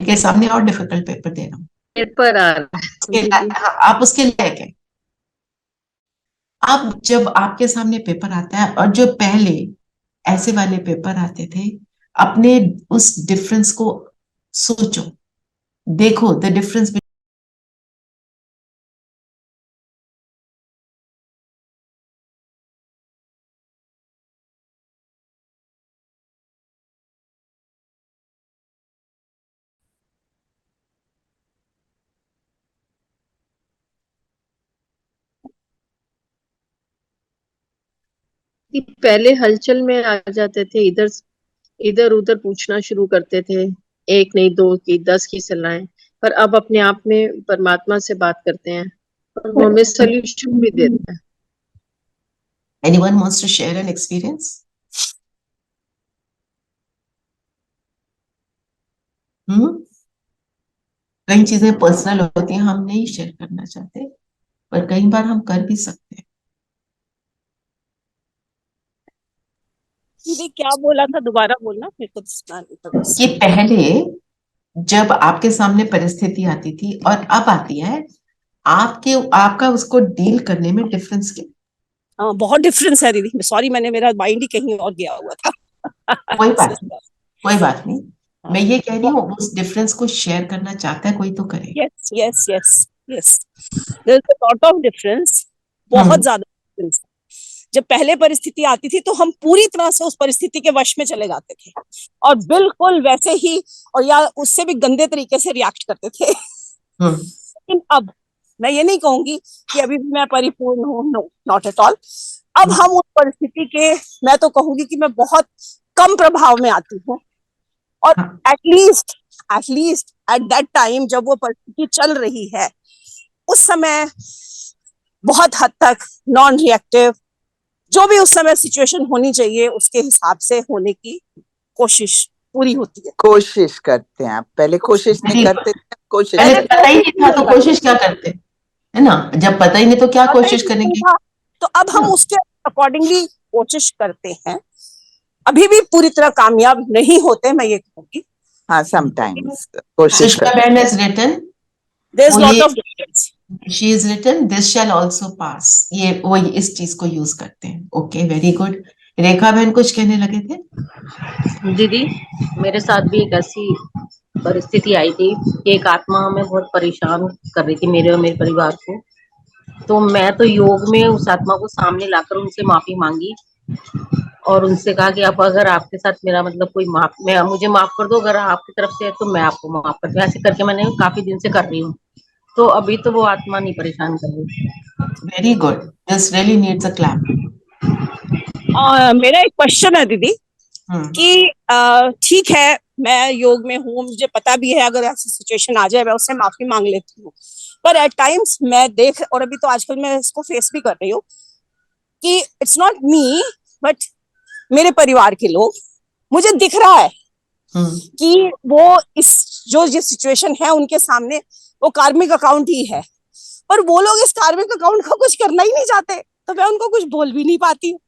इनके सामने और डिफिकल्ट पेपर दे रहा हूँ, पेपर आ रहा है दीदी। हाँ, आप उसके लायक है। अब जब आपके सामने पेपर आता है और जो पहले ऐसे वाले पेपर आते थे, अपने उस डिफरेंस को सोचो, देखो द डिफरेंस। कि पहले हलचल में आ जाते थे, इधर इधर उधर पूछना शुरू करते थे, एक नहीं दो की 10 की सलाहें, पर अब अपने आप में परमात्मा से बात करते हैं और वो हमें सोल्यूशन भी देता है। Anyone wants to share an experience? कई चीजें पर्सनल होती हैं, हम नहीं शेयर करना चाहते, पर कई बार हम कर भी सकते हैं। दीदी क्या बोला था, दोबारा बोलना, मेरे को सुना नहीं था बस। कि पहले जब आपके सामने परिस्थिति आती थी और अब आती है, आपका उसको डील करने में डिफरेंस क्या? हाँ बहुत डिफरेंस है दीदी, सॉरी मैंने, मेरा माइंड ही कहीं और गया हुआ था। कोई बात नहीं, कोई बात नहीं। हाँ। मैं ये कह रही हूँ उस डिफरेंस को शेयर करना चाहता है कोई तो करे। Yes yes yes yes, there is a lot of difference, बहुत ज्यादा डिफरेंस। जब पहले परिस्थिति आती थी तो हम पूरी तरह से उस परिस्थिति के वश में चले जाते थे और बिल्कुल वैसे ही, और या उससे भी गंदे तरीके से रिएक्ट करते थे। लेकिन अब मैं ये नहीं कहूंगी कि अभी भी मैं परिपूर्ण हूँ, नो नॉट एट ऑल। अब हम उस परिस्थिति के, मैं तो कहूंगी कि मैं बहुत कम प्रभाव में आती हूँ, और एटलीस्ट एट दैट टाइम जब वो परिस्थिति चल रही है, उस समय बहुत हद तक नॉन रिएक्टिव, जो भी उस समय सिचुएशन होनी चाहिए उसके हिसाब से होने की कोशिश पूरी होती है। कोशिश करते हैं आप, पहले कोशिश नहीं करते थे, कोशिश पहले करते पता ही नहीं था तो कोशिश क्या करते, है ना? जब पता ही नहीं तो क्या कोशिश करेंगे? तो अब हम उसके अकॉर्डिंगली कोशिश करते हैं, अभी भी पूरी तरह कामयाब नहीं होते, मैं ये कहूंगी। हाँ, समटाइम्स कोशिश सुष्मा बहन has written, there is lot of difference, she is written this shall also pass, ये वो इस चीज को यूज करते हैं। Okay, very good. रेखा बहन कुछ कहने लगे थे? दीदी मेरे साथ भी एक ऐसी परिस्थिति आई थी कि एक आत्मा हमें बहुत परेशान कर रही थी, मेरे और मेरे परिवार को। तो मैं तो योग में उस आत्मा को सामने लाकर उनसे माफी मांगी और उनसे कहा कि आप, अगर आपके साथ मेरा मतलब कोई मुझे माफ कर दो, अगर आपकी तरफ से है तो मैं आपको माफ कर दूं। ऐसे करके मैंने काफी दिन से कर रही हूँ, तो अभी तो वो आत्मा नहीं परेशान कर रही। Very good, this really needs a clap. मेरा एक क्वेश्चन है दीदी कि ठीक है मैं योग में हूँ, मुझे पता भी है अगर ऐसी सिचुएशन आ जाए मैं उससे माफी मांग लेती हूँ, पर एट टाइम्स मैं देख, और अभी तो आजकल मैं इसको फेस भी कर रही हूँ कि इट्स नॉट मी बट मेरे परिवार के लोग, मुझे दिख रहा है कि वो इस जो ये सिचुएशन है उनके सामने वो कार्मिक अकाउंट ही है, पर वो लोग इस कार्मिक अकाउंट का कुछ करना ही नहीं चाहते, तो मैं उनको कुछ बोल भी नहीं पाती हूँ।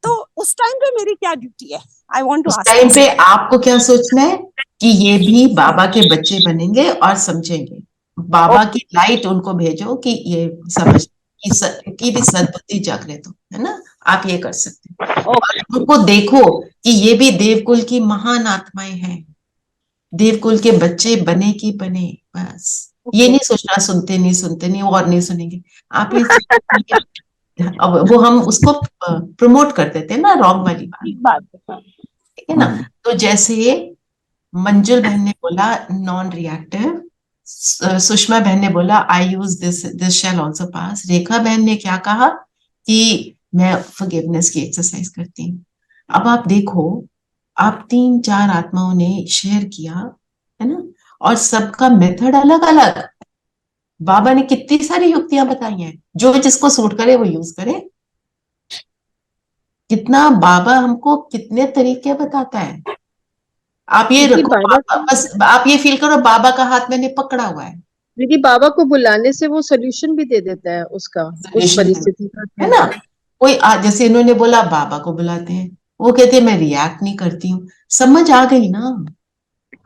तो उस टाइम पे मेरी क्या ड्यूटी है? I want to ask. Time पे आपको क्या सोचना है कि ये भी बाबा के बच्चे बनेंगे और समझेंगे, बाबा की लाइट उनको भेजो कि ये समझ की भी सद्बुद्धि जागृत हो, है ना? आप ये कर सकते हैं। और उनको देखो कि ये भी देवकुल की महान आत्माएं हैं, देवकुल के बच्चे बने की बने, बस ये नहीं सोचना सुनते नहीं और नहीं सुनेंगे आप ये। अब वो हम उसको प्रमोट कर देते हैं ना, रॉन्ग वाली बात, ठीक है ना? तो जैसे मंजुल बहन ने बोला नॉन रिएक्टिव, सुषमा बहन ने बोला आई यूज दिस शैल आल्सो पास, रेखा बहन ने क्या कहा कि मैं फॉरगिवनेस की एक्सरसाइज करती हूँ। अब आप देखो, आप 3-4 आत्माओं ने शेयर किया, है ना? और सबका मेथड अलग अलग। बाबा ने कितनी सारी युक्तियां बताई हैं, जो जिसको सूट करे वो यूज करे। कितना बाबा हमको कितने तरीके बताता है, आप ये क्योंकि रखो, बाबा बस आप ये फील करो बाबा का हाथ मैंने पकड़ा हुआ है, क्योंकि बाबा को बुलाने से वो सोल्यूशन भी दे देता है उसका, उस सोल्यूशन परिस्थिति का। है ना। कोई जैसे इन्होंने बोला बाबा को बुलाते हैं, वो कहते हैं मैं रिएक्ट नहीं करती हूँ, समझ आ गई ना।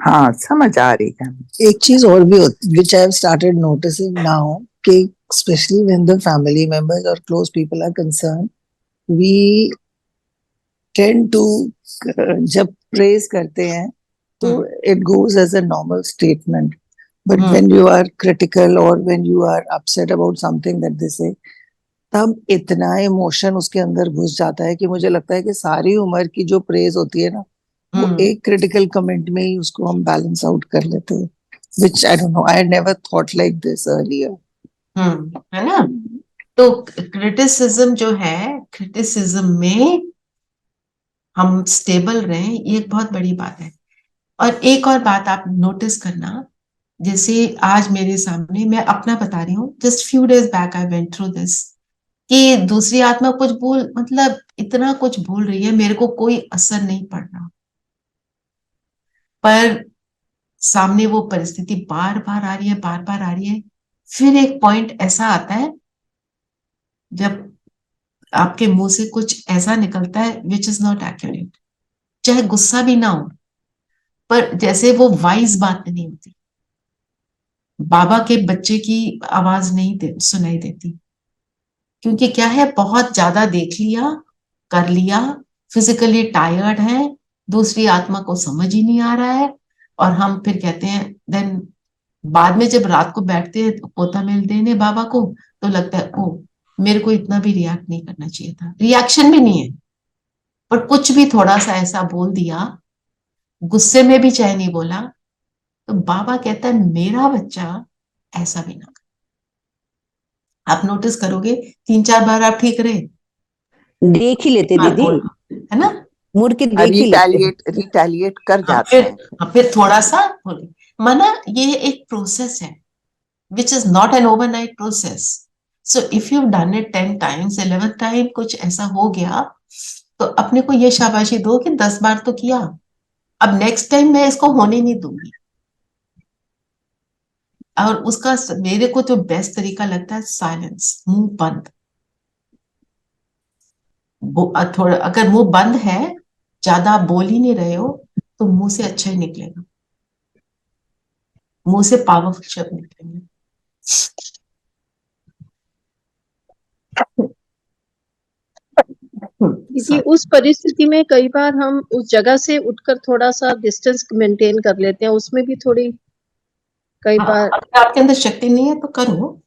हाँ समझ आ रही है। एक चीज और भी होती, which I have started noticing now, कि especially when the family members or close people are concerned, we tend to जब praise करते हैं तो it goes as a normal statement, but when you are critical or when you are upset about something that they say, तब इतना emotion उसके अंदर घुस जाता है कि मुझे लगता है कि सारी उम्र की जो प्रेज होती है ना, वो एक क्रिटिकल कमेंट में ही उसको हम बैलेंस आउट कर लेते हैं, which I don't know, I had never thought like this earlier. है ना। तो क्रिटिसिज्म जो है, क्रिटिसिज्म में हम स्टेबल रहें, ये एक बहुत बड़ी बात है। और एक और बात आप नोटिस करना, जैसे आज मेरे सामने, मैं अपना बता रही हूँ, just few days back I went through this, कि दूसरी आत्मा कुछ बोल, मतलब इतना कुछ बोल रही है, मेरे को कोई असर नहीं पड़ रहा, पर सामने वो परिस्थिति बार बार आ रही है, बार बार आ रही है। फिर एक पॉइंट ऐसा आता है जब आपके मुंह से कुछ ऐसा निकलता है विच इज नॉट एक्यूरेट, चाहे गुस्सा भी ना हो, पर जैसे वो वाइज बात नहीं होती, बाबा के बच्चे की आवाज नहीं सुनाई देती, क्योंकि क्या है, बहुत ज्यादा देख लिया, कर लिया, फिजिकली टायर्ड है, दूसरी आत्मा को समझ ही नहीं आ रहा है, और हम फिर कहते हैं, देन बाद में जब रात को बैठते हैं तो पोता मेल देने बाबा को, तो लगता है ओ मेरे को इतना भी रिएक्ट नहीं करना चाहिए था, रिएक्शन भी नहीं है, पर कुछ भी थोड़ा सा ऐसा बोल दिया, गुस्से में भी चाहे नहीं बोला, तो बाबा कहता है मेरा बच्चा ऐसा भी ना करे। आप नोटिस करोगे 3-4 बार आप ठीक रहे, देख ही लेते दीदी, है ना, मुड़ के देख ही लेते हैं। रिटेलिएट कर जाते फिर हैं। फिर थोड़ा सा माना, ये एक प्रोसेस है which is not an overnight process. So if you've done it 10 times, 11th time कुछ ऐसा हो गया, तो अपने को ये शाबाशी दो कि 10 बार तो किया, अब नेक्स्ट टाइम मैं इसको होने नहीं दूंगी। और उसका मेरे को जो बेस्ट तरीका लगता है, साइलेंस, मुंह बंद। थोड़ा अगर मुंह बंद है, ज्यादा आप बोल ही नहीं रहे हो, तो मुंह से अच्छा ही निकलेगा, मुंह से पावरफुल शब्द निकलेंगे। क्योंकि उस परिस्थिति में कई बार हम उस जगह से उठकर थोड़ा सा डिस्टेंस मेंटेन कर लेते हैं, उसमें भी थोड़ी कई बार अगर आपके अंदर शक्ति नहीं है तो करो,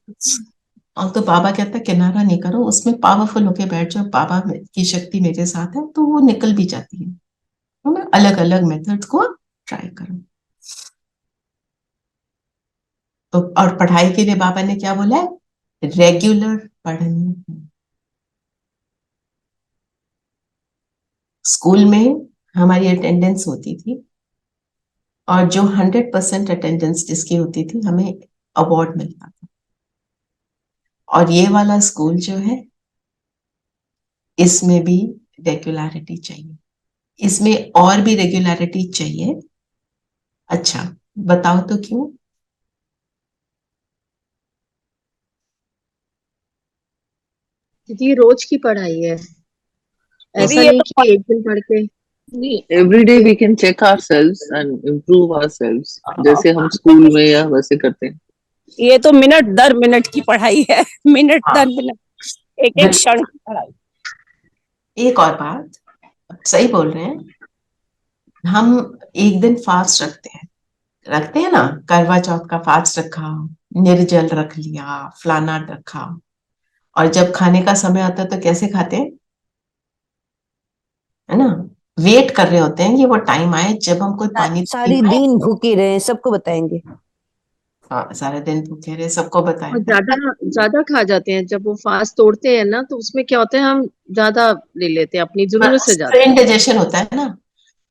और तो बाबा कहता है किनारा नहीं करो, उसमें पावरफुल होके बैठ जाओ, बाबा की शक्ति मेरे साथ है, तो वो निकल भी जाती है ना। अलग अलग मेथड्स को ट्राई करो। तो और पढ़ाई के लिए बाबा ने क्या बोला है, रेगुलर पढ़नी है। स्कूल में हमारी अटेंडेंस होती थी, और जो 100% अटेंडेंस जिसकी होती थी, हमें अवार्ड मिलता था। और ये वाला स्कूल जो है, इसमें भी रेगुलरिटी चाहिए, इसमें और भी रेगुलरिटी चाहिए। अच्छा बताओ तो क्यों? क्योंकि रोज की पढ़ाई है, दीदी ऐसा ये नहीं तो कि एक दिन पढ़ के। Every day we can check ourselves and improve ourselves, जैसे हम स्कूल में या वैसे करते हैं। ये तो मिनट दर मिनट की पढ़ाई है, मिनट दर मिनट, एक एक क्षण की पढ़ाई। एक और बात, सही बोल रहे हैं, हम एक दिन फास्ट रखते हैं ना, करवा चौथ का फास्ट रखा, निर्जल रख लिया, फलाना रखा, और जब खाने का समय आता है तो कैसे खाते हैं, है ना, वेट कर रहे होते हैं कि वो टाइम आए जब हम कोई पानी सारी दिन भूखे रहे, सबको बताएंगे। हाँ, सारे दिन भूखे रहे, सबको बताएं। और ज्यादा ज्यादा खा जाते हैं जब वो फास्ट तोड़ते हैं ना, तो उसमें क्या होता है, हम ज्यादा ले लेते हैं, अपनी जरूरत से ज्यादा। इंडाइजेशन होता है ना।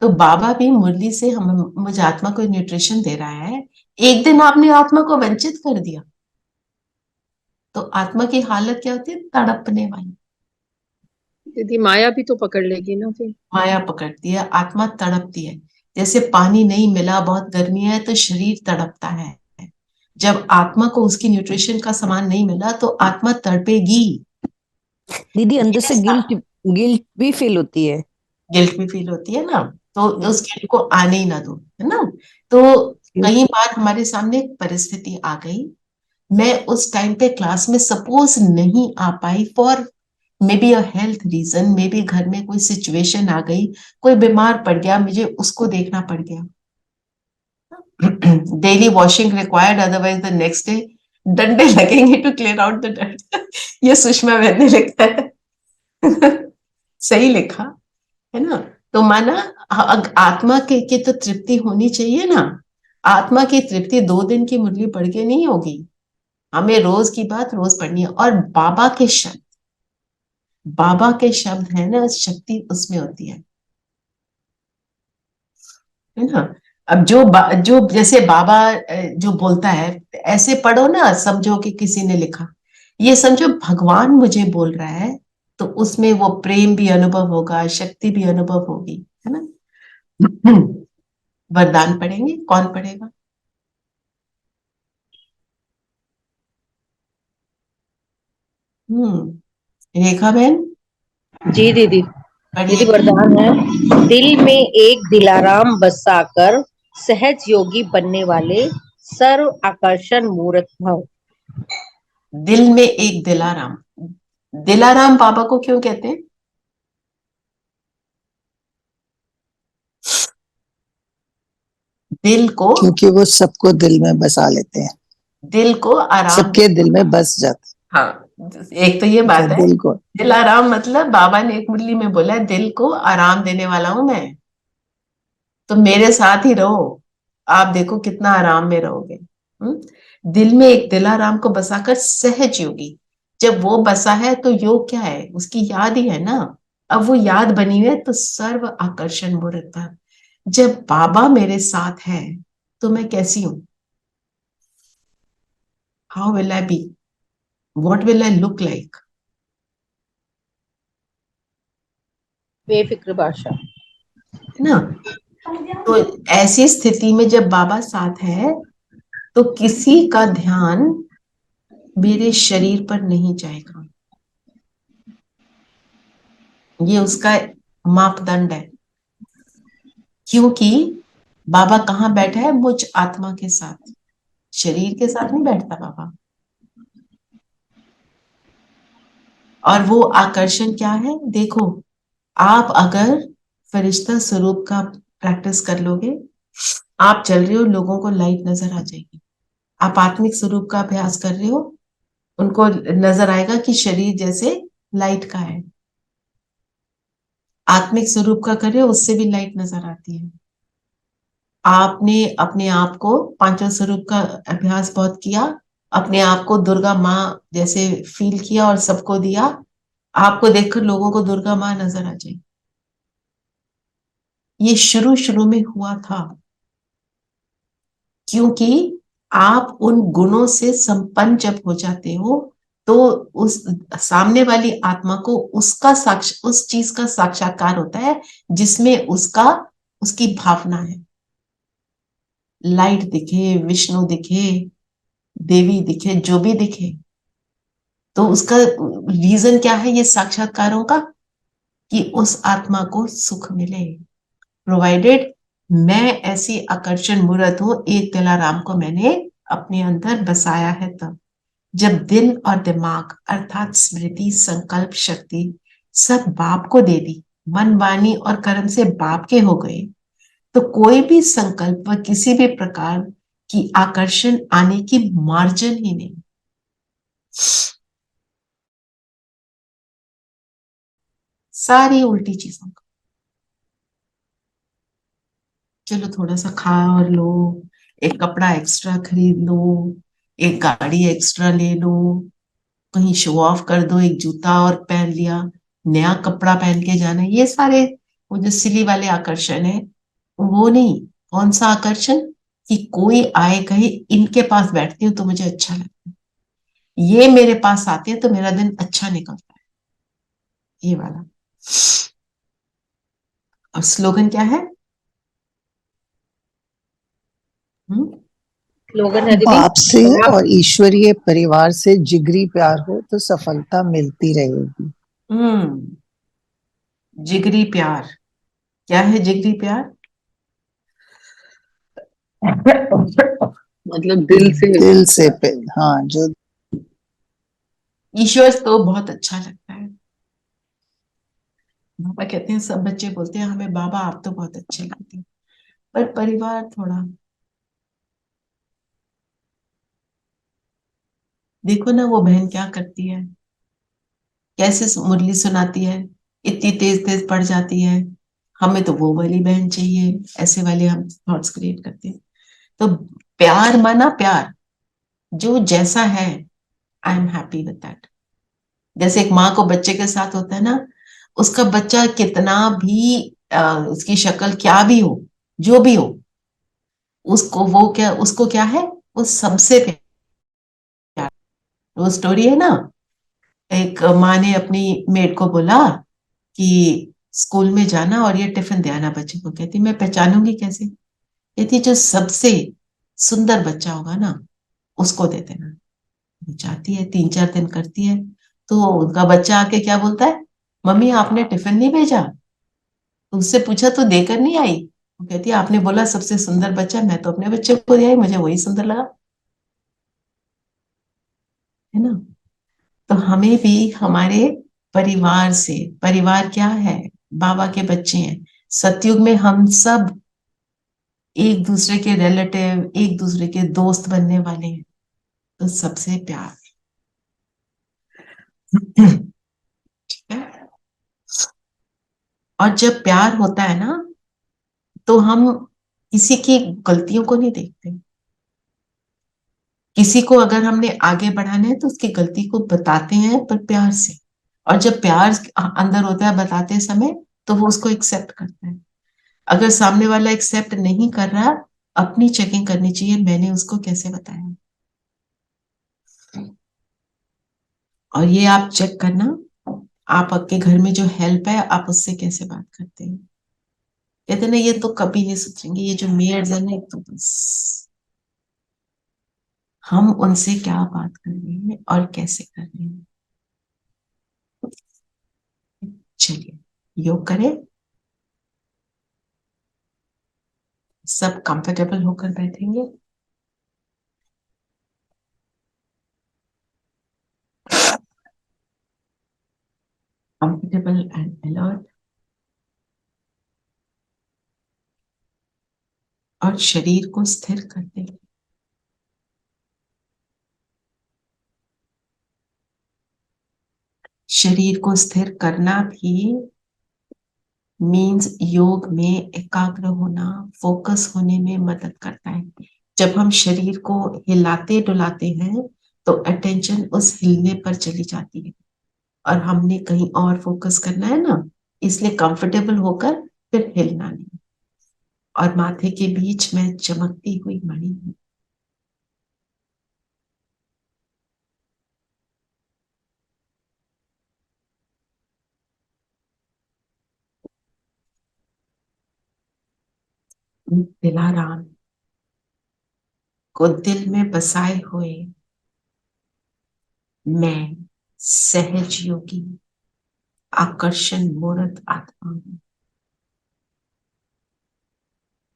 तो बाबा भी मुरली से हम मुझे आत्मा को न्यूट्रिशन दे रहा है, एक दिन आपने आत्मा को वंचित कर दिया, तो आत्मा की हालत क्या होती है, तड़पने वाली। दीदी माया भी तो पकड़ लेगी ना फिर। माया पकड़ती है, आत्मा तड़पती है। जैसे पानी नहीं मिला, बहुत गर्मी है, तो शरीर तड़पता है। जब आत्मा को उसकी न्यूट्रिशन का सामान नहीं मिला तो आत्मा तड़पेगी। दीदी अंदर से गिल्ट गिल्ट भी फील होती है। गिल्ट भी फील होती है ना, तो उस गिल्ट को आने ही ना दो, है ना। तो कई बार हमारे सामने एक परिस्थिति आ गई, मैं उस टाइम पे क्लास में सपोज नहीं आ पाई for maybe a health reason, maybe घर में कोई सिचुएशन आ गई, कोई बीमार पड़ गया, मुझे उसको देखना पड़ गया। Daily washing required, otherwise the next day डंडे लगेंगे to clear out the dust. ये सुषमा बहन ने लिखा है। सही लिखा है ना। तो माना आत्मा की तो तृप्ति होनी चाहिए ना। आत्मा की तृप्ति 2 दिन की मुरली पढ़ के नहीं होगी, हमें रोज की बात रोज पढ़नी है। और बाबा के शब्द है ना, शक्ति उसमें होती है ना। अब जो जैसे बाबा जो बोलता है ऐसे पढ़ो ना, समझो कि किसी ने लिखा, ये समझो भगवान मुझे बोल रहा है, तो उसमें वो प्रेम भी अनुभव होगा, शक्ति भी अनुभव होगी, है ना। वरदान पढ़ेंगे, कौन पढ़ेगा? रेखा बहन जी दीदी। दीदी पढ़िए। वरदान है, दिल में एक दिलाराम बसाकर सहज योगी बनने वाले सर्व आकर्षण मूर्त भव। दिल में एक दिलाराम, दिलाराम बाबा को क्यों कहते हैं? दिल को, क्योंकि वो सबको दिल में बसा लेते हैं, दिल को आराम सबके दिल में बस जाते हाँ, एक तो ये हैं। बात है। दिल को दिल आराम मतलब बाबा ने एक मुरली में बोला दिल को आराम देने वाला हूं मैं, तो मेरे साथ ही रहो, आप देखो कितना आराम में रहोगे। दिल में एक दिलाराम को बसाकर सहज योगी, जब वो बसा है तो योग क्या है? उसकी याद ही है ना। अब वो याद बनी हुई है तो सर्व आकर्षण मूर्त। जब बाबा मेरे साथ है तो मैं कैसी हूं? How will I be? What will I look like? बेफिक्र बादशाह। है ना। तो ऐसी स्थिति में जब बाबा साथ है तो किसी का ध्यान मेरे शरीर पर नहीं जाएगा, ये उसका मापदंड है। क्योंकि बाबा कहाँ बैठा है? मुझ आत्मा के साथ, शरीर के साथ नहीं बैठता बाबा। और वो आकर्षण क्या है? देखो, आप अगर फरिश्ता स्वरूप का प्रैक्टिस कर लोगे, आप चल रहे हो, लोगों को लाइट नजर आ जाएगी। आप आत्मिक स्वरूप का अभ्यास कर रहे हो, उनको नजर आएगा कि शरीर जैसे लाइट का है। आत्मिक स्वरूप का कर रहे हो, उससे भी लाइट नजर आती है। आपने अपने आप को पांचों स्वरूप का अभ्यास बहुत किया, अपने आप को दुर्गा माँ जैसे फील किया और सबको दिया, आपको देखकर लोगों को दुर्गा माँ नजर आ जाए। ये शुरू शुरू में हुआ था, क्योंकि आप उन गुणों से संपन्न जब हो जाते हो तो उस सामने वाली आत्मा को उस चीज का साक्षात्कार होता है जिसमें उसकी भावना है। लाइट दिखे, विष्णु दिखे, देवी दिखे, जो भी दिखे, तो उसका रीजन क्या है? ये साक्षात्कारों का, कि उस आत्मा को सुख मिले, प्रोवाइडेड मैं ऐसी आकर्षण मूर्त हूं, एक दिलाराम को मैंने अपने अंदर बसाया है। तब जब दिल और दिमाग अर्थात स्मृति, संकल्प शक्ति सब बाप को दे दी, मन वाणी और कर्म से बाप के हो गए, तो कोई भी संकल्प व किसी भी प्रकार की आकर्षण आने की मार्जिन ही नहीं। सारी उल्टी चीजों का, चलो थोड़ा सा खा और लो, एक कपड़ा एक्स्ट्रा खरीद लो, एक गाड़ी एक्स्ट्रा ले लो, कहीं शो ऑफ कर दो, एक जूता और पहन लिया, नया कपड़ा पहन के जाना, ये सारे वो जो सिली वाले आकर्षण है, वो नहीं। कौन सा आकर्षण? कि कोई आए कहे इनके पास बैठती हूँ तो मुझे अच्छा लगता है, ये मेरे पास आते हैं तो मेरा दिन अच्छा निकलता है, ये वाला। और स्लोगन क्या है? स्लोगन है दीदी। बाप से और ईश्वरीय परिवार से जिगरी प्यार हो तो सफलता मिलती रहेगी। जिगरी प्यार। क्या है जिगरी प्यार? मतलब दिल से। दिल से पे, हाँ, जो ईश्वर तो बहुत अच्छा लगता है। पापा कहते हैं, सब बच्चे बोलते हैं हमें बाबा आप तो बहुत अच्छे लगते हैं, पर परिवार थोड़ा। देखो ना वो बहन क्या करती है, कैसे मुरली सुनाती है, इतनी तेज तेज पढ़ जाती है। हमें तो वो वाली बहन चाहिए, ऐसे वाले हम थॉट्स क्रिएट करते हैं। तो प्यार माना प्यार, जो जैसा है, I am happy with that. जैसे एक माँ को बच्चे के साथ होता है ना, उसका बच्चा कितना भी उसकी शक्ल क्या भी हो, जो भी हो, उसको वो क्या, उसको क्या है, वो सबसे प्यार। वो स्टोरी है ना, एक माँ ने अपनी मेड को बोला कि स्कूल में जाना और ये टिफिन दे आना बच्चे को। कहती मैं पहचानूंगी कैसे? कहती जो सबसे सुंदर बच्चा होगा ना, उसको दे देना। वो जाती है, 3-4 दिन करती है, तो उनका बच्चा आके क्या बोलता है, मम्मी आपने टिफिन नहीं भेजा? तो उससे पूछा तो देकर नहीं आई? वो कहती है आपने बोला सबसे सुंदर बच्चा, मैं तो अपने बच्चे को दे आई, मुझे वही सुंदर लगा। है ना? तो हमें भी हमारे परिवार से, परिवार क्या है, बाबा के बच्चे हैं। सतयुग में हम सब एक दूसरे के रिलेटिव, एक दूसरे के दोस्त बनने वाले हैं। तो सबसे प्यार। ठीक है? और जब प्यार होता है ना, तो हम किसी की गलतियों को नहीं देखते। किसी को अगर हमने आगे बढ़ाना है तो उसकी गलती को बताते हैं, पर प्यार से। और जब प्यार अंदर होता है बताते समय, तो वो उसको एक्सेप्ट करता है। अगर सामने वाला एक्सेप्ट नहीं कर रहा, अपनी चेकिंग करनी चाहिए, मैंने उसको कैसे बताया। और ये आप चेक करना, आप आपके घर में जो हेल्प है, आप उससे कैसे बात करते हैं। कहते ना ये तो कभी नहीं सुधरेंगे, ये जो मेयर्स है ना, एक तो बस हम उनसे क्या बात कर रहे हैं और कैसे कर रहे हैं। चलिए योग करें, सब कंफर्टेबल होकर बैठेंगे। Comfortable and alert. और शरीर को स्थिर कर देंगे। शरीर को स्थिर करना भी मीन्स योग में एकाग्र होना, फोकस होने में मदद करता है। जब हम शरीर को हिलाते डुलाते हैं, तो अटेंशन उस हिलने पर चली जाती है, और हमने कहीं और फोकस करना है ना, इसलिए कंफर्टेबल होकर फिर हिलना नहीं। और माथे के बीच में चमकती हुई मणि है। दिलाराम को दिल में बसाए हुए मैं सहज योगी आकर्षण मूर्त आत्मा हूं।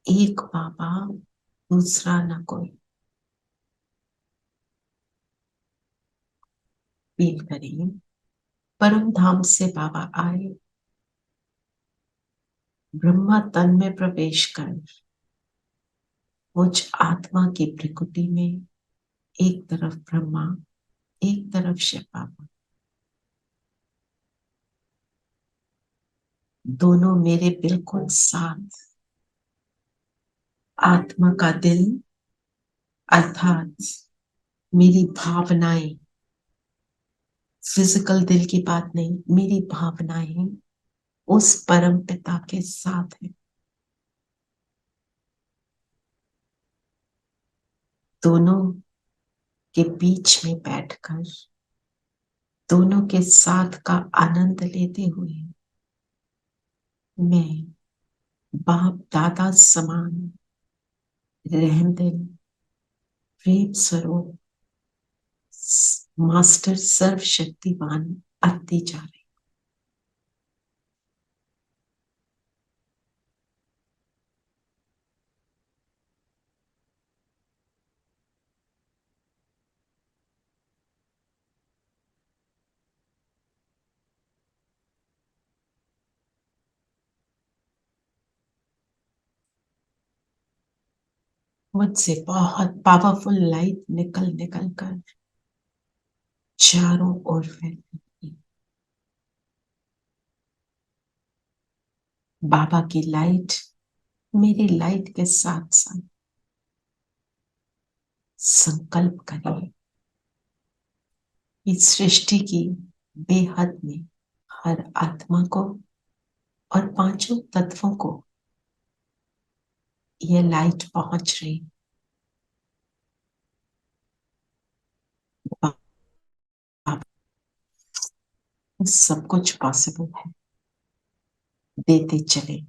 एक बाबा, दूसरा न कोई। फील करिए, परम धाम से बाबा आए, ब्रह्मा तन में प्रवेश कर मुझ आत्मा की प्रकृति में, एक तरफ ब्रह्मा, एक तरफ शिव बाबा, दोनों मेरे बिल्कुल साथ। आत्मा का दिल अर्थात मेरी भावनाएं, फिजिकल दिल की बात नहीं, मेरी भावनाएं उस परम पिता के साथ है। दोनों के बीच में बैठकर, दोनों के साथ का आनंद लेते हुए मैं बाप दादा समान रहमदिल, प्रेम स्वरूप मास्टर सर्वशक्तिमान आते जा रहे। मुझसे बहुत पावरफुल लाइट निकल निकल कर चारों ओर फैलती। बाबा की लाइट मेरी लाइट के साथ साथ संकल्प करिए इस सृष्टि की बेहद में हर आत्मा को और पांचों तत्वों को यह लाइट पहुंच रही। सब कुछ पॉसिबल है, देते चले।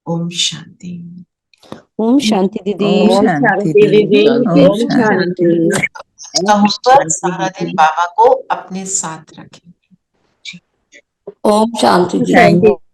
ओम शांति। ओम शांति दीदी। ओम शांति दीदी। ओम शांति। कहूँगा सारा दिन बाबा को अपने साथ रखें। ओम शांति थैंक दीदी। यू।